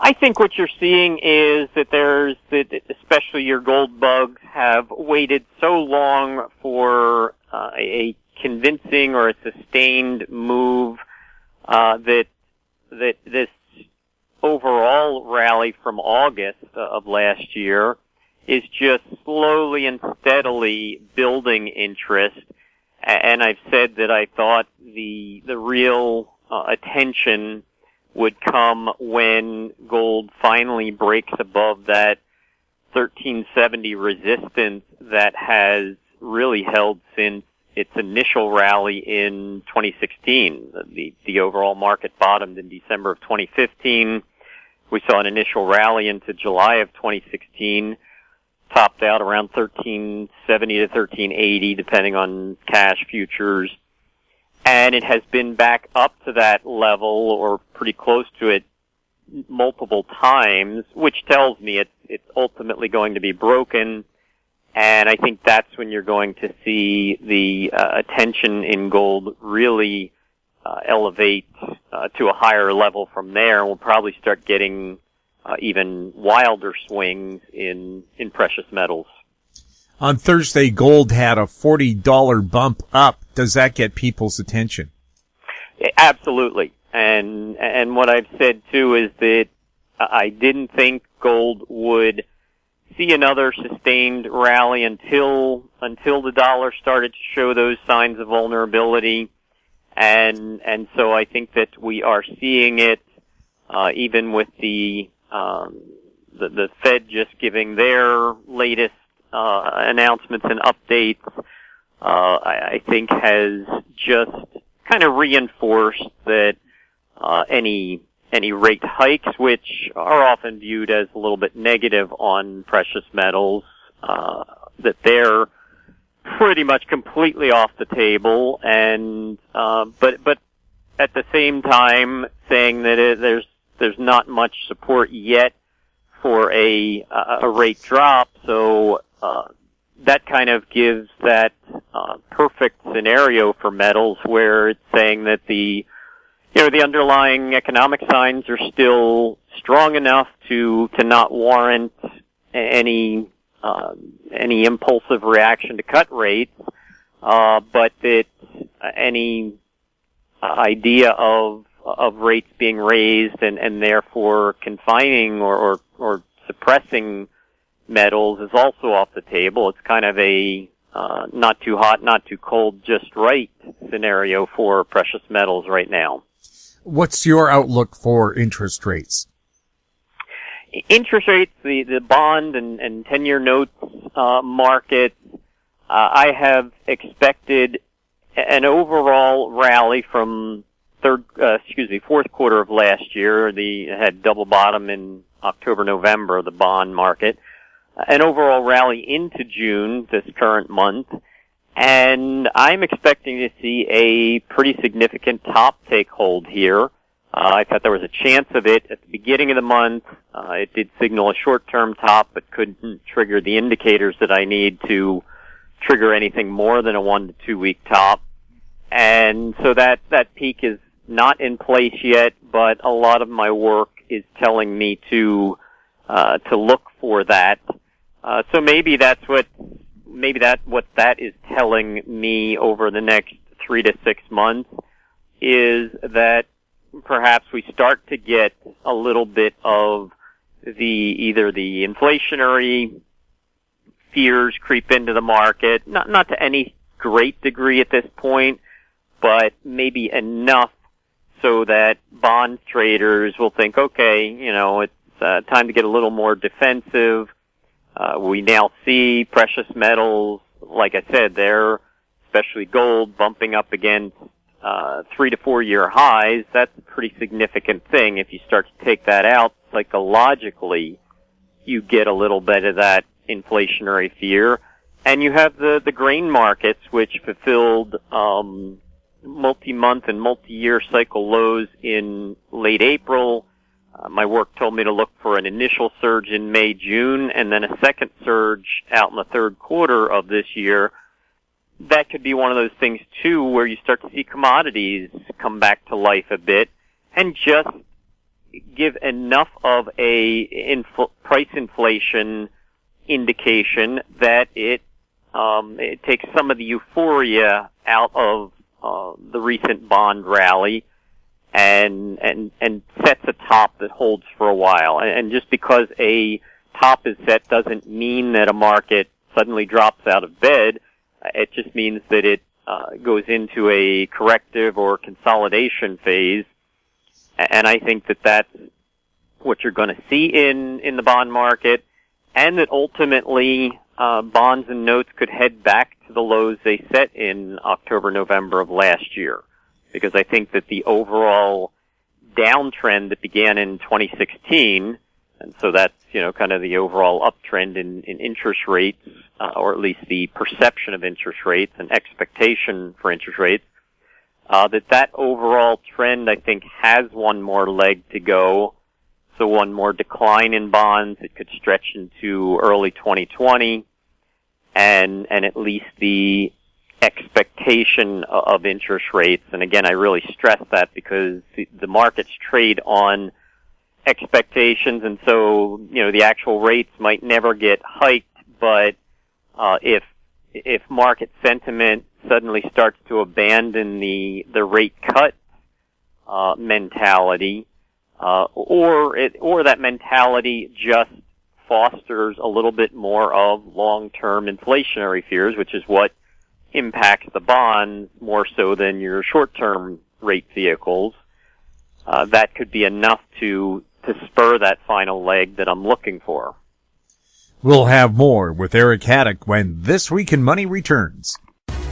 I think what you're seeing is that especially your gold bugs have waited so long for a convincing or a sustained move that this overall rally from August of last year is just slowly and steadily building interest. And I've said that I thought the real attention would come when gold finally breaks above that 1370 resistance that has really held since its initial rally in 2016. The overall market bottomed in December of 2015. We saw an initial rally into July of 2016, topped out around 1370 to 1380, depending on cash futures. And it has been back up to that level or pretty close to it multiple times, which tells me it's ultimately going to be broken. And I think that's when you're going to see the attention in gold really elevate to a higher level from there. We'll probably start getting even wilder swings in precious metals. On Thursday, gold had a $40 bump up. Does that get people's attention? Absolutely. And what I've said too is that I didn't think gold would see another sustained rally until the dollar started to show those signs of vulnerability. And so I think that we are seeing it, even with the Fed just giving their latest, announcements and updates, I think has just kind of reinforced that, any rate hikes, which are often viewed as a little bit negative on precious metals, that they're pretty much completely off the table, and but at the same time saying that there's not much support yet for a rate drop. So that kind of gives that perfect scenario for metals, where it's saying that the underlying economic signs are still strong enough to not warrant any impulsive reaction to cut rates, but that any idea of rates being raised and therefore confining or suppressing metals is also off the table. It's kind of a not too hot, not too cold, just right scenario for precious metals right now. What's your outlook for interest rates? Interest rates, the bond and 10-year notes market, I have expected an overall rally from fourth quarter of last year. Had double bottom in October, November, the bond market. An overall rally into June, this current month. And I'm expecting to see a pretty significant top take hold here. I thought there was a chance of it at the beginning of the month. It did signal a short-term top, but couldn't trigger the indicators that I need to trigger anything more than a 1 to 2 week top. And so that peak is not in place yet, but a lot of my work is telling me to look for that. So maybe what that is telling me over the next 3 to 6 months is that perhaps we start to get a little bit of either the inflationary fears creep into the market, not to any great degree at this point, but maybe enough so that bond traders will think, okay, it's time to get a little more defensive. We now see precious metals, like I said, especially gold, bumping up against 3 to 4 year highs. That's a pretty significant thing. If you start to take that out, psychologically, you get a little bit of that inflationary fear. And you have the grain markets, which fulfilled multi-month and multi-year cycle lows in late April. My work told me to look for an initial surge in May, June, and then a second surge out in the third quarter of this year. That could be one of those things, too, where you start to see commodities come back to life a bit and just give enough of a price inflation indication that it takes some of the euphoria out of the recent bond rally and sets a top that holds for a while. And just because a top is set doesn't mean that a market suddenly drops out of bed. It just means that it goes into a corrective or consolidation phase. And I think that that's what you're going to see in the bond market, and that ultimately bonds and notes could head back to the lows they set in October, November of last year. Because I think that the overall downtrend that began in 2016, and so that's, kind of the overall uptrend in interest rates, or at least the perception of interest rates and expectation for interest rates, that overall trend, I think, has one more leg to go. So one more decline in bonds. It could stretch into early 2020, and at least the expectation of interest rates. And again, I really stress that because the markets trade on expectations, and so the actual rates might never get hiked. But if market sentiment suddenly starts to abandon the rate cut mentality, or that mentality just fosters a little bit more of long-term inflationary fears, which is what impacts the bonds more so than your short-term rate vehicles, that could be enough to spur that final leg that I'm looking for. We'll have more with Eric Hadik when This Week in Money returns.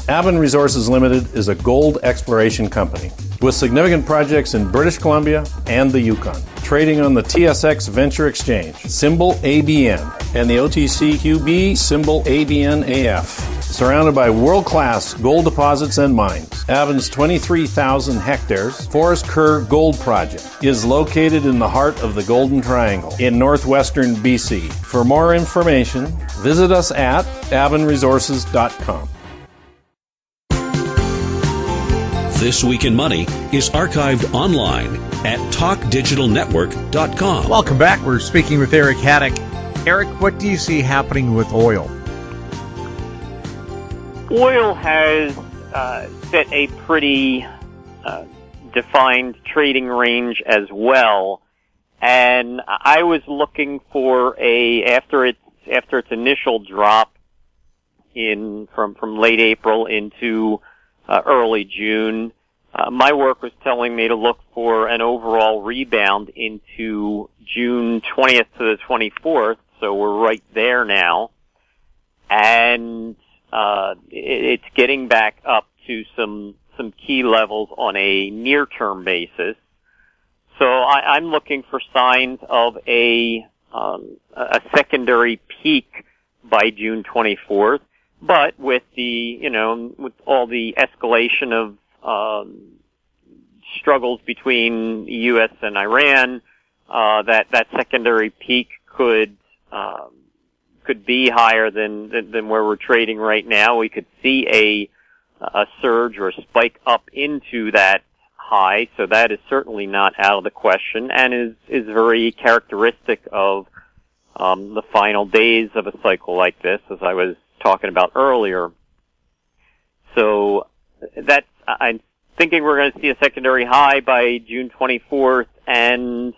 AMY.V Resources Limited is a gold exploration company with significant projects in British Columbia and the Yukon, trading on the TSX Venture Exchange, symbol ABN, and the OTCQB, symbol ABNAF. Surrounded by world-class gold deposits and mines, AMY.V's 23,000 hectares Forest Kerr Gold Project is located in the heart of the Golden Triangle in northwestern BC. For more information, visit us at AMYVresources.com. This Week in Money is archived online at talkdigitalnetwork.com. Welcome back. We're speaking with Eric Hadik. Eric, what do you see happening with oil? Oil has set a pretty defined trading range as well, and I was looking for after its initial drop from late April into early June. My work was telling me to look for an overall rebound into June 20th to the 24th, so we're right there now. And it's getting back up to some key levels on a near-term basis. So I'm looking for signs of a secondary peak by June 24th. But with with all the escalation of struggles between the U.S. and Iran, that secondary peak could be higher than where we're trading right now. We could see a surge or a spike up into that high, so that is certainly not out of the question, and is very characteristic of the final days of a cycle like this, as I was talking about earlier. So I'm thinking we're going to see a secondary high by June 24th, and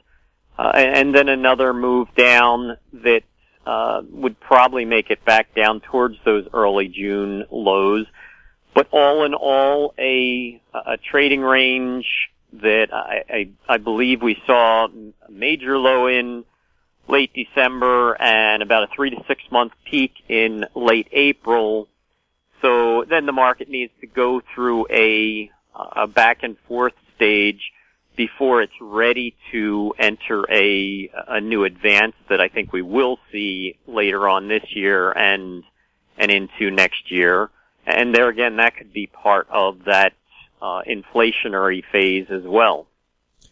then another move down that would probably make it back down towards those early June lows. But all in all, a trading range that I believe we saw a major low in late December and about a 3 to 6 month peak in late April. So then the market needs to go through a back and forth stage before it's ready to enter a new advance that I think we will see later on this year and into next year. And there again, that could be part of that inflationary phase as well.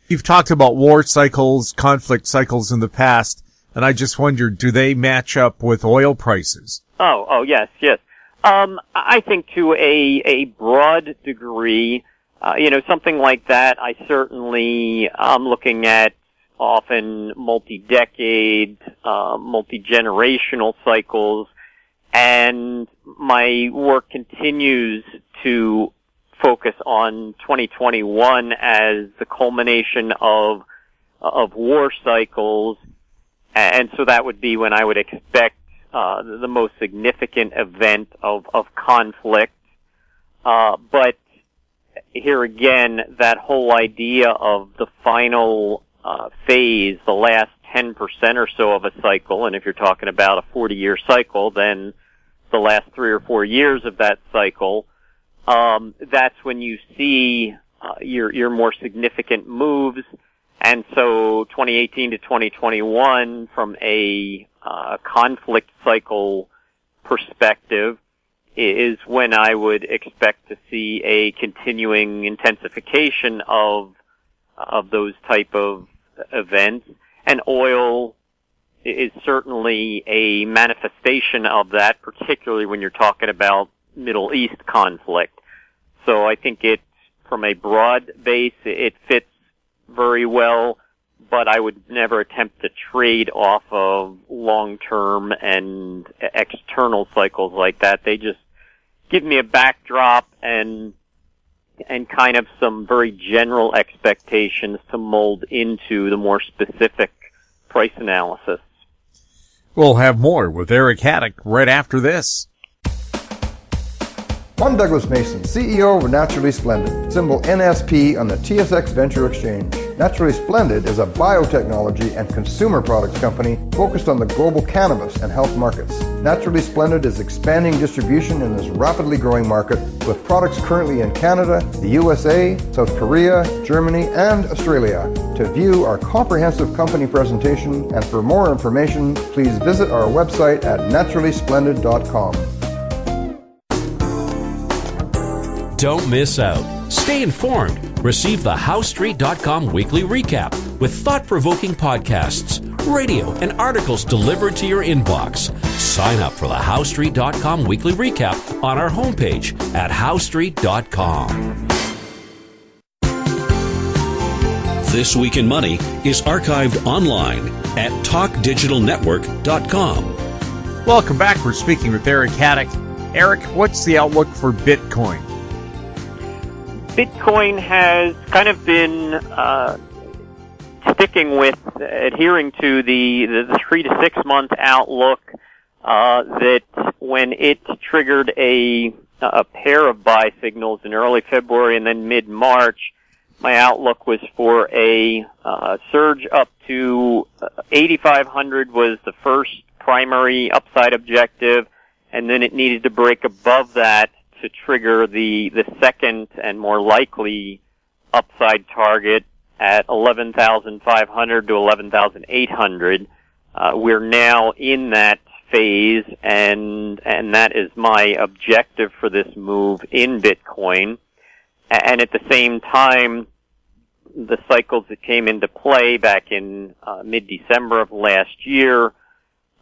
You've talked about war cycles, conflict cycles in the past, and I just wondered, do they match up with oil prices? Oh, yes. I think to a broad degree, something like that, I'm looking at often multi-decade, multi-generational cycles, and my work continues to focus on 2021 as the culmination of war cycles, and so that would be when I would expect the most significant event of conflict. But here again, that whole idea of the final phase, the last 10% or so of a cycle, and if you're talking about a 40-year cycle, then the last 3 or 4 years of that cycle, that's when you see your more significant moves. And so 2018 to 2021, from a conflict cycle perspective, is when I would expect to see a continuing intensification of those type of events. And oil is certainly a manifestation of that, particularly when you're talking about Middle East conflict. So I think from a broad base, it fits very well, but I would never attempt to trade off of long-term and external cycles like that. They just give me a backdrop and kind of some very general expectations to mold into the more specific price analysis. We'll have more with Eric Hadik right after this. I'm Douglas Mason, CEO of Naturally Splendid, symbol NSP on the TSX Venture Exchange. Naturally Splendid is a biotechnology and consumer products company focused on the global cannabis and health markets. Naturally Splendid is expanding distribution in this rapidly growing market with products currently in Canada, the USA, South Korea, Germany, and Australia. To view our comprehensive company presentation and for more information, please visit our website at naturallysplendid.com. Don't miss out. Stay informed. Receive the HowStreet.com weekly recap with thought-provoking podcasts, radio, and articles delivered to your inbox. Sign up for the HowStreet.com weekly recap on our homepage at HowStreet.com. This Week in Money is archived online at TalkDigitalNetwork.com. Welcome back. We're speaking with Eric Hadik. Eric, what's the outlook for Bitcoin? Bitcoin has kind of been sticking with adhering to the 3 to 6 month outlook that when it triggered a pair of buy signals in early February and then mid-March, my outlook was for a surge up to 8,500 was the first primary upside objective, and then it needed to break above that to trigger the second and more likely upside target at 11,500 to 11,800. We're now in that phase, and that is my objective for this move in Bitcoin. And at the same time, the cycles that came into play back in mid-December of last year,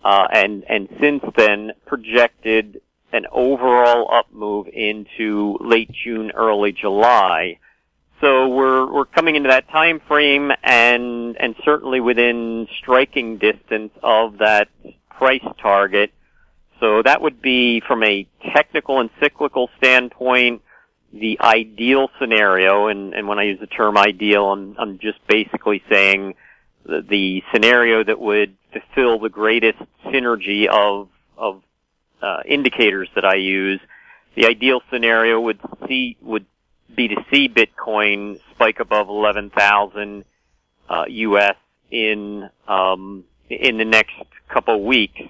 and since then projected an overall up move into late June, early July. So we're coming into that time frame and certainly within striking distance of that price target. So that would be, from a technical and cyclical standpoint, the ideal scenario. And when I use the term ideal, I'm just basically saying the scenario that would fulfill the greatest synergy of indicators that I use. The ideal scenario would be to see Bitcoin spike above 11,000 US in the next couple weeks,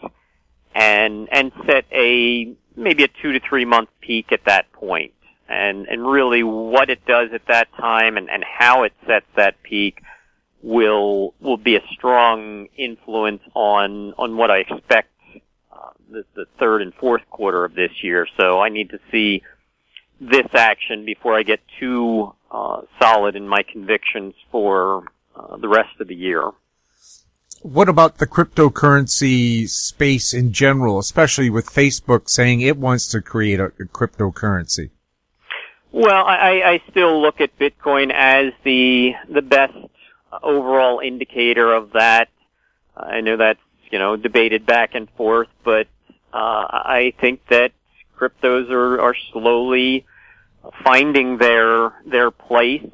and set maybe a 2 to 3 month peak at that point. And really what it does at that time and how it sets that peak will be a strong influence on what I expect the third and fourth quarter of this year. So I need to see this action before I get too solid in my convictions for the rest of the year. What about the cryptocurrency space in general, especially with Facebook saying it wants to create a cryptocurrency? Well, I still look at Bitcoin as the best overall indicator of that. I know that's, debated back and forth, but I think that cryptos are slowly finding their place,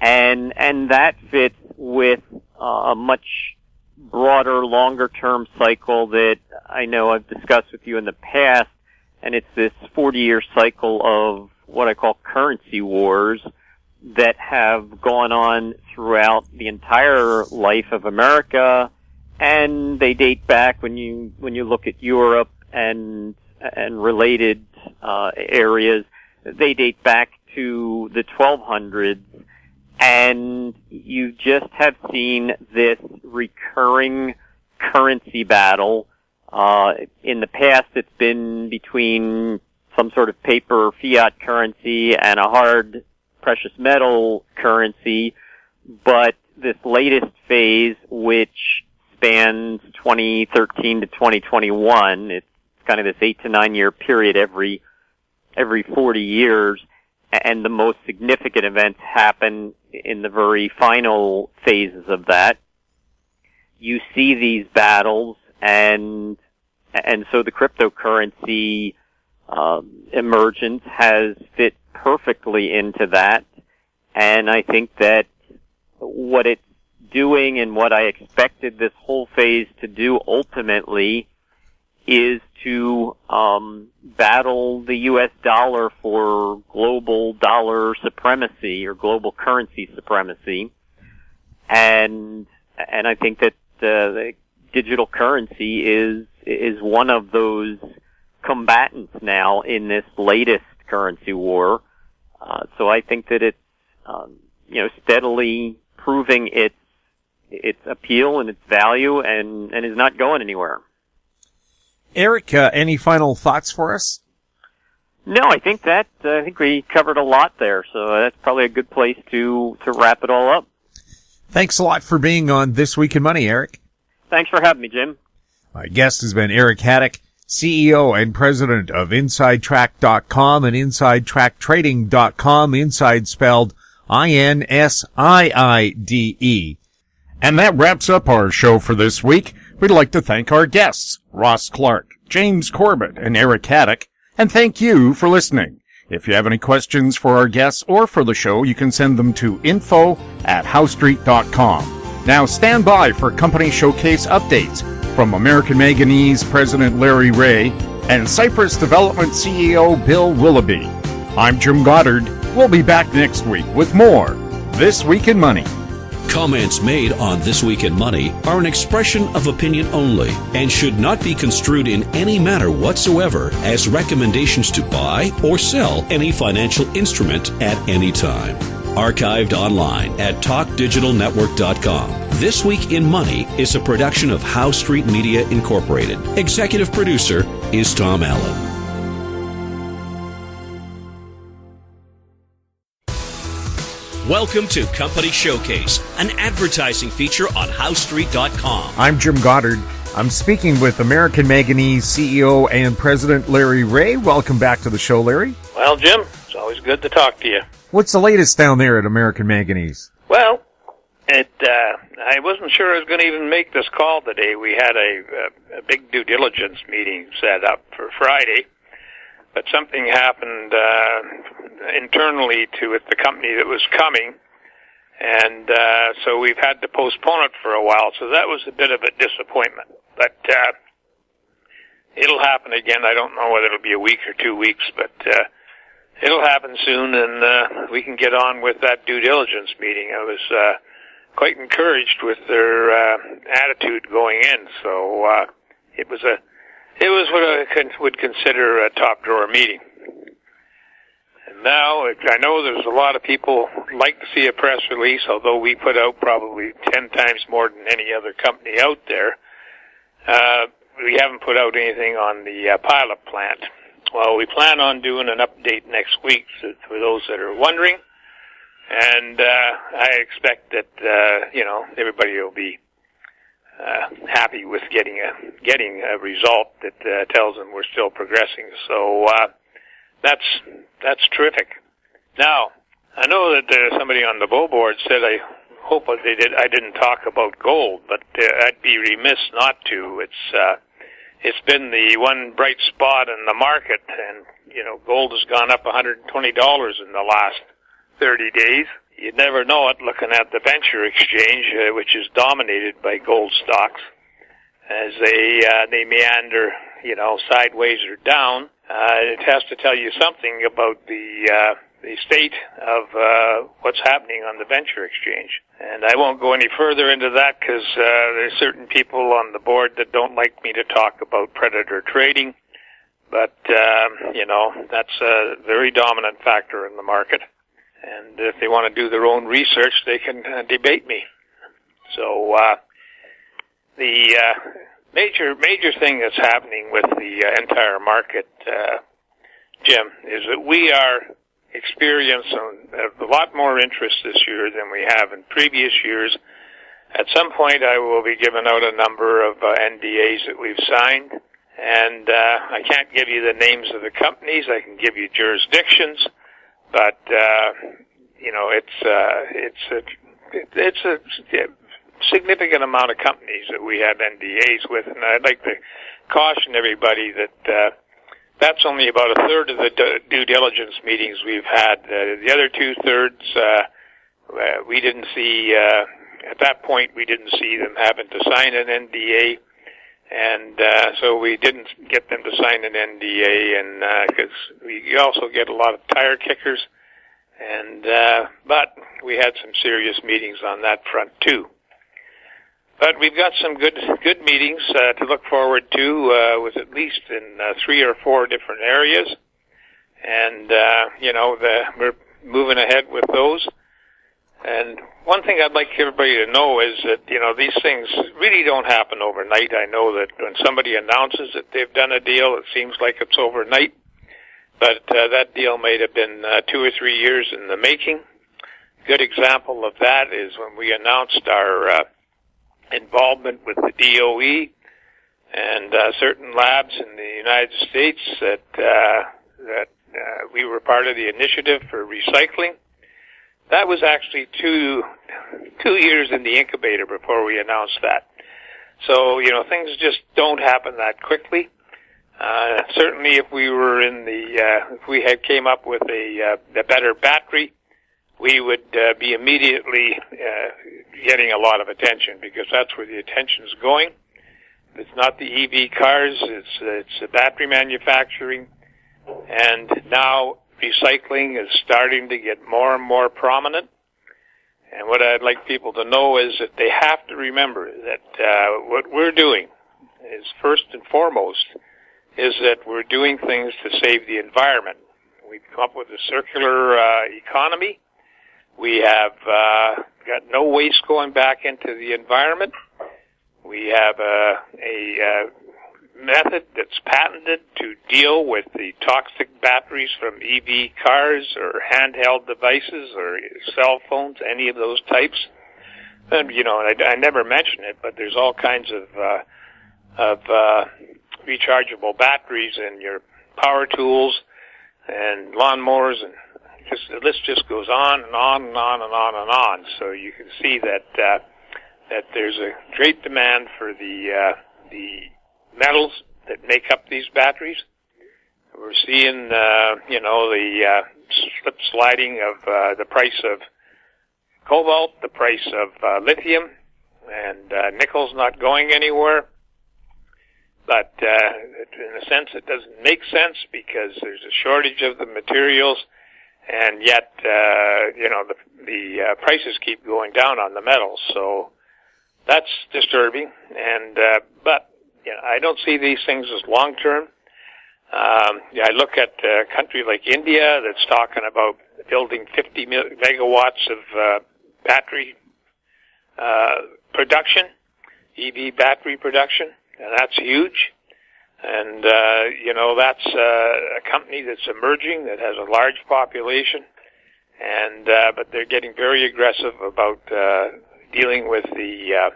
and that fits with a much broader, longer-term cycle that I know I've discussed with you in the past, and it's this 40-year cycle of what I call currency wars that have gone on throughout the entire life of America, and they date back when you look at Europe and related areas. They date back to the 1200s, and you just have seen this recurring currency battle. In the past, it's been between some sort of paper fiat currency and a hard precious metal currency, but this latest phase, which spans 2013 to 2021, it's kind of this 8 to 9 year period every 40 years, and the most significant events happen in the very final phases of that. you see these battles, and so the cryptocurrency emergence has fit perfectly into that. And I think that what it's doing and what I expected this whole phase to do ultimately is to battle the U.S. dollar for global dollar supremacy or global currency supremacy. And I think that the digital currency is one of those combatants now in this latest currency war. So I think that it's steadily proving its appeal and its value and is not going anywhere. Eric, any final thoughts for us? No, I think we covered a lot there, so that's probably a good place to wrap it all up. Thanks a lot for being on This Week in Money, Eric. Thanks for having me, Jim. My guest has been Eric Hadik, CEO and president of InsideTrack.com and InsideTrackTrading.com, Inside spelled INSIIDE. And that wraps up our show for this week. We'd like to thank our guests, Ross Clark, James Corbett, and Eric Hadik, and thank you for listening. If you have any questions for our guests or for the show, you can send them to info@howstreet.com. Now stand by for company showcase updates from American Manganese President Larry Reaugh and Cypress Development CEO Bill Willoughby. I'm Jim Goddard. We'll be back next week with more This Week in Money. Comments made on This Week in Money are an expression of opinion only and should not be construed in any manner whatsoever as recommendations to buy or sell any financial instrument at any time. Archived online at TalkDigitalNetwork.com. This Week in Money is a production of How Street Media Incorporated. Executive producer is Tom Allen. Welcome to Company Showcase, an advertising feature on HowStreet.com. I'm Jim Goddard. I'm speaking with American Manganese CEO and President Larry Reaugh. Welcome back to the show, Larry. Well, Jim, it's always good to talk to you. What's the latest down there at American Manganese? Well, I wasn't sure I was going to even make this call today. We had a big due diligence meeting set up for Friday, but something happened internally to the company that was coming, and so we've had to postpone it for a while. So that was a bit of a disappointment, but it'll happen again. I don't know whether it'll be a week or 2 weeks, but it'll happen soon, and we can get on with that due diligence meeting. I was quite encouraged with their attitude going in, so it was what I would consider a top drawer meeting. And now I know there's a lot of people like to see a press release, although we put out probably 10 times more than any other company out there. We haven't put out anything on the pilot plant. Well, we plan on doing an update next week for those that are wondering, and I expect that everybody will be happy with getting a result that tells them we're still progressing. So that's terrific. Now, I know that somebody on the Bull board said I hope I didn't talk about gold, but I'd be remiss not to. It's been the one bright spot in the market, and gold has gone up $120 in the last 30 days. You'd never know it looking at the venture exchange, which is dominated by gold stocks, as they meander, sideways or down. It has to tell you something about the state of what's happening on the venture exchange. And I won't go any further into that because there's certain people on the board that don't like me to talk about predator trading. But, that's a very dominant factor in the market. And if they want to do their own research, they can debate me. So the major thing that's happening with the entire market, Jim, is that we are experiencing a lot more interest this year than we have in previous years. At some point, I will be giving out a number of NDAs that we've signed, and I can't give you the names of the companies. I can give you jurisdictions, but significant amount of companies that we have NDAs with, and I'd like to caution everybody that that's only about a third of the due diligence meetings we've had. The other 2/3, we didn't see, at that point, we didn't see them having to sign an NDA, and so we didn't get them to sign an NDA, and because we also get a lot of tire kickers, and but we had some serious meetings on that front too. But we've got some good meetings to look forward to, with at least in 3 or 4 different areas, and we're moving ahead with those. And one thing I'd like everybody to know is that these things really don't happen overnight. I know that when somebody announces that they've done a deal, it seems like it's overnight, but that deal might have been 2 or 3 years in the making. A good example of that is when we announced our involvement with the DOE and certain labs in the United States that we were part of the initiative for recycling. That was actually two years in the incubator before we announced that. So things just don't happen that quickly. Certainly, if we were if we had came up with a better battery, we would be immediately getting a lot of attention, because that's where the attention is going. It's not the EV cars, it's the battery manufacturing, and now recycling is starting to get more and more prominent. And what I'd like people to know is that they have to remember that what we're doing is, first and foremost, is that we're doing things to save the environment. We've come up with a circular economy. We have got no waste going back into the environment. We have a method that's patented to deal with the toxic batteries from EV cars or handheld devices or cell phones, any of those types. And I never mention it, but there's all kinds of rechargeable batteries in your power tools and lawnmowers, and the list just goes on and on and on and on and on. So you can see that there's a great demand for the metals that make up these batteries. We're seeing, the slip sliding of the price of cobalt, the price of lithium, and nickel's not going anywhere. But in a sense, it doesn't make sense because there's a shortage of the materials, and yet, the prices keep going down on the metals. So that's disturbing. And but I don't see these things as long term. I look at a country like India that's talking about building 50 megawatts of battery production, EV battery production. And that's huge. And, that's a company that's emerging, that has a large population. And, but they're getting very aggressive about, dealing with the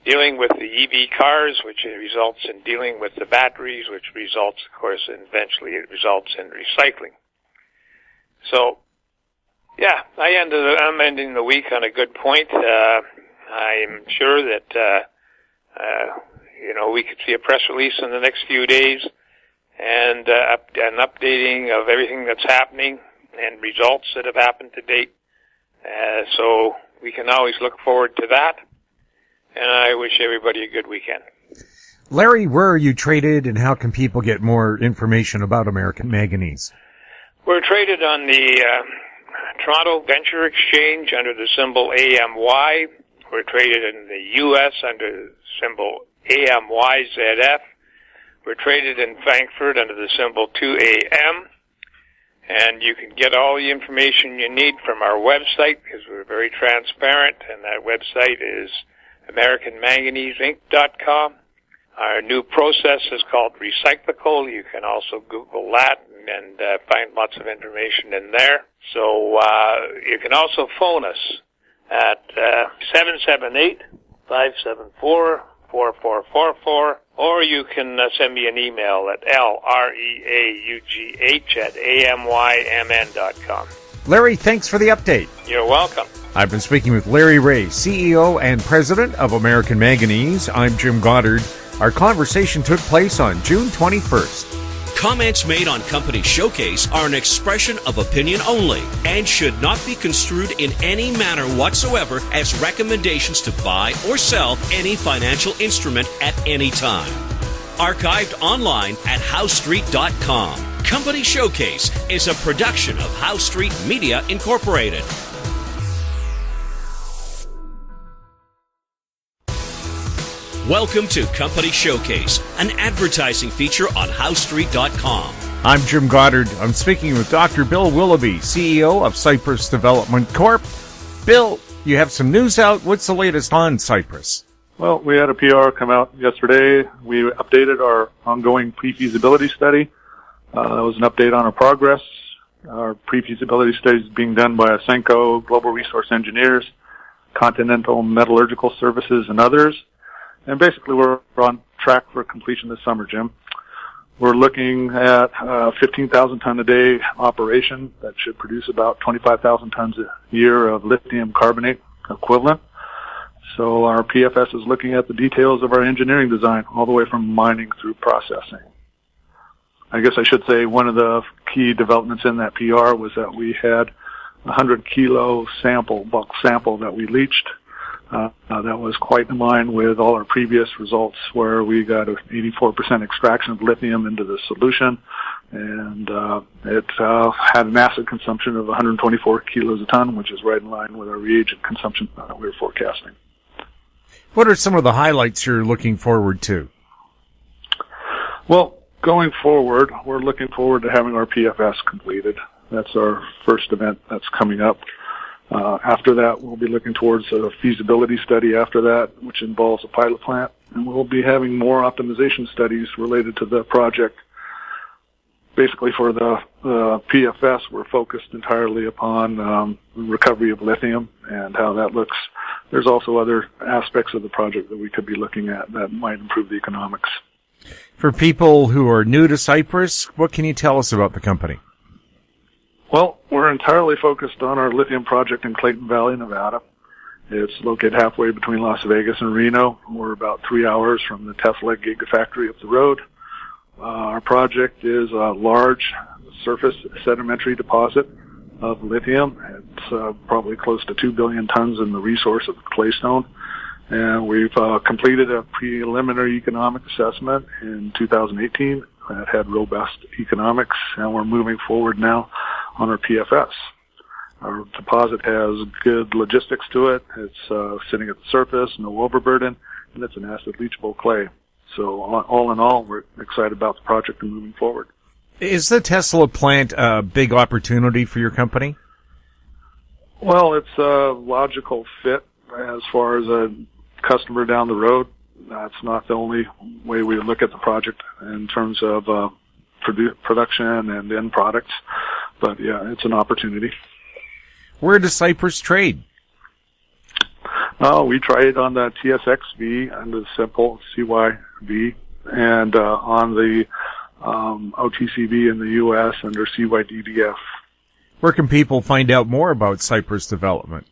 EV cars, which results in dealing with the batteries, which results, of course, and eventually it results in recycling. So, yeah, I'm ending the week on a good point. I'm sure that, we could see a press release in the next few days and an updating of everything that's happening and results that have happened to date. So we can always look forward to that. And I wish everybody a good weekend. Larry, where are you traded, and how can people get more information about American Manganese? We're traded on the Toronto Venture Exchange under the symbol AMY. We're traded in the U.S. under the symbol AMYZF. We're traded in Frankfurt under the symbol 2AM. And you can get all the information you need from our website, because we're very transparent, and that website is AmericanManganeseInc.com. Our new process is called Recyclical. You can also Google that and find lots of information in there. So you can also phone us at 778-574-4444, or you can send me an email at LREAUGH@AMYMN.com. Larry, thanks for the update. You're welcome. I've been speaking with Larry Ray, CEO and President of American Manganese. I'm Jim Goddard. Our conversation took place on June 21st. Comments made on Company Showcase are an expression of opinion only and should not be construed in any manner whatsoever as recommendations to buy or sell any financial instrument at any time. Archived online at HowStreet.com. Company Showcase is a production of How Street Media Incorporated. Welcome to Company Showcase, an advertising feature on HowStreet.com. I'm Jim Goddard. I'm speaking with Dr. Bill Willoughby, CEO of Cypress Development Corp. Bill, you have some news out. What's the latest on Cypress? Well, we had a PR come out yesterday. We updated our ongoing pre-feasibility study. That was an update on our progress. Our pre-feasibility study is being done by Asenco, Global Resource Engineers, Continental Metallurgical Services, and others. And basically, we're on track for completion this summer, Jim. We're looking at 15,000 ton a day operation that should produce about 25,000 tons a year of lithium carbonate equivalent. So our PFS is looking at the details of our engineering design all the way from mining through processing. I guess I should say one of the key developments in that PR was that we had a 100 kilo bulk sample that we leached. That was quite in line with all our previous results where we got an 84% extraction of lithium into the solution, and it had an acid consumption of 124 kilos a ton, which is right in line with our reagent consumption that we were forecasting. What are some of the highlights you're looking forward to? Well, going forward, we're looking forward to having our PFS completed. That's our first event that's coming up. After that, we'll be looking towards a feasibility study after that, which involves a pilot plant, and we'll be having more optimization studies related to the project. Basically, for the PFS, we're focused entirely upon recovery of lithium and how that looks. There's also other aspects of the project that we could be looking at that might improve the economics. For people who are new to Cypress, what can you tell us about the company? Well, we're entirely focused on our lithium project in Clayton Valley, Nevada. It's located halfway between Las Vegas and Reno. We're about 3 hours from the Tesla Gigafactory up the road. Our project is a large surface sedimentary deposit of lithium. It's probably close to 2 billion tons in the resource of claystone. And we've completed a preliminary economic assessment in 2018 that had robust economics, and we're moving forward now on our PFS. Our deposit has good logistics to it. It's sitting at the surface, no overburden, and it's an acid leachable clay. So all in all, we're excited about the project and moving forward. Is the Tesla plant a big opportunity for your company? Well, it's a logical fit as far as a customer down the road. That's not the only way we look at the project in terms of production and end products. But yeah, it's an opportunity. Where does Cypress trade? We trade on the tsx.v under the simple CYP.V and on the OTCV in the U.S. under CYP.V. Where can people find out more about Cypress Development?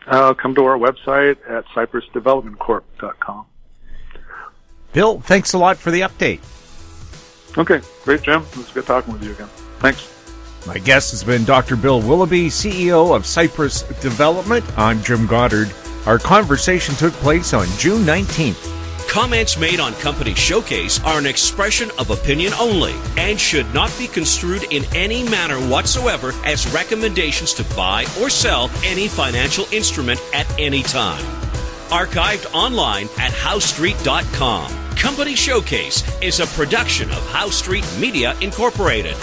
Come to our website at cypressdevelopmentcorp.com. Bill, thanks a lot for the update. Okay, great, Jim. It was good talking with you again. Thanks. My guest has been Dr. Bill Willoughby, CEO of Cypress Development. I'm Jim Goddard. Our conversation took place on June 19th. Comments made on Company Showcase are an expression of opinion only and should not be construed in any manner whatsoever as recommendations to buy or sell any financial instrument at any time. Archived online at HowStreet.com. Company Showcase is a production of How Street Media Incorporated.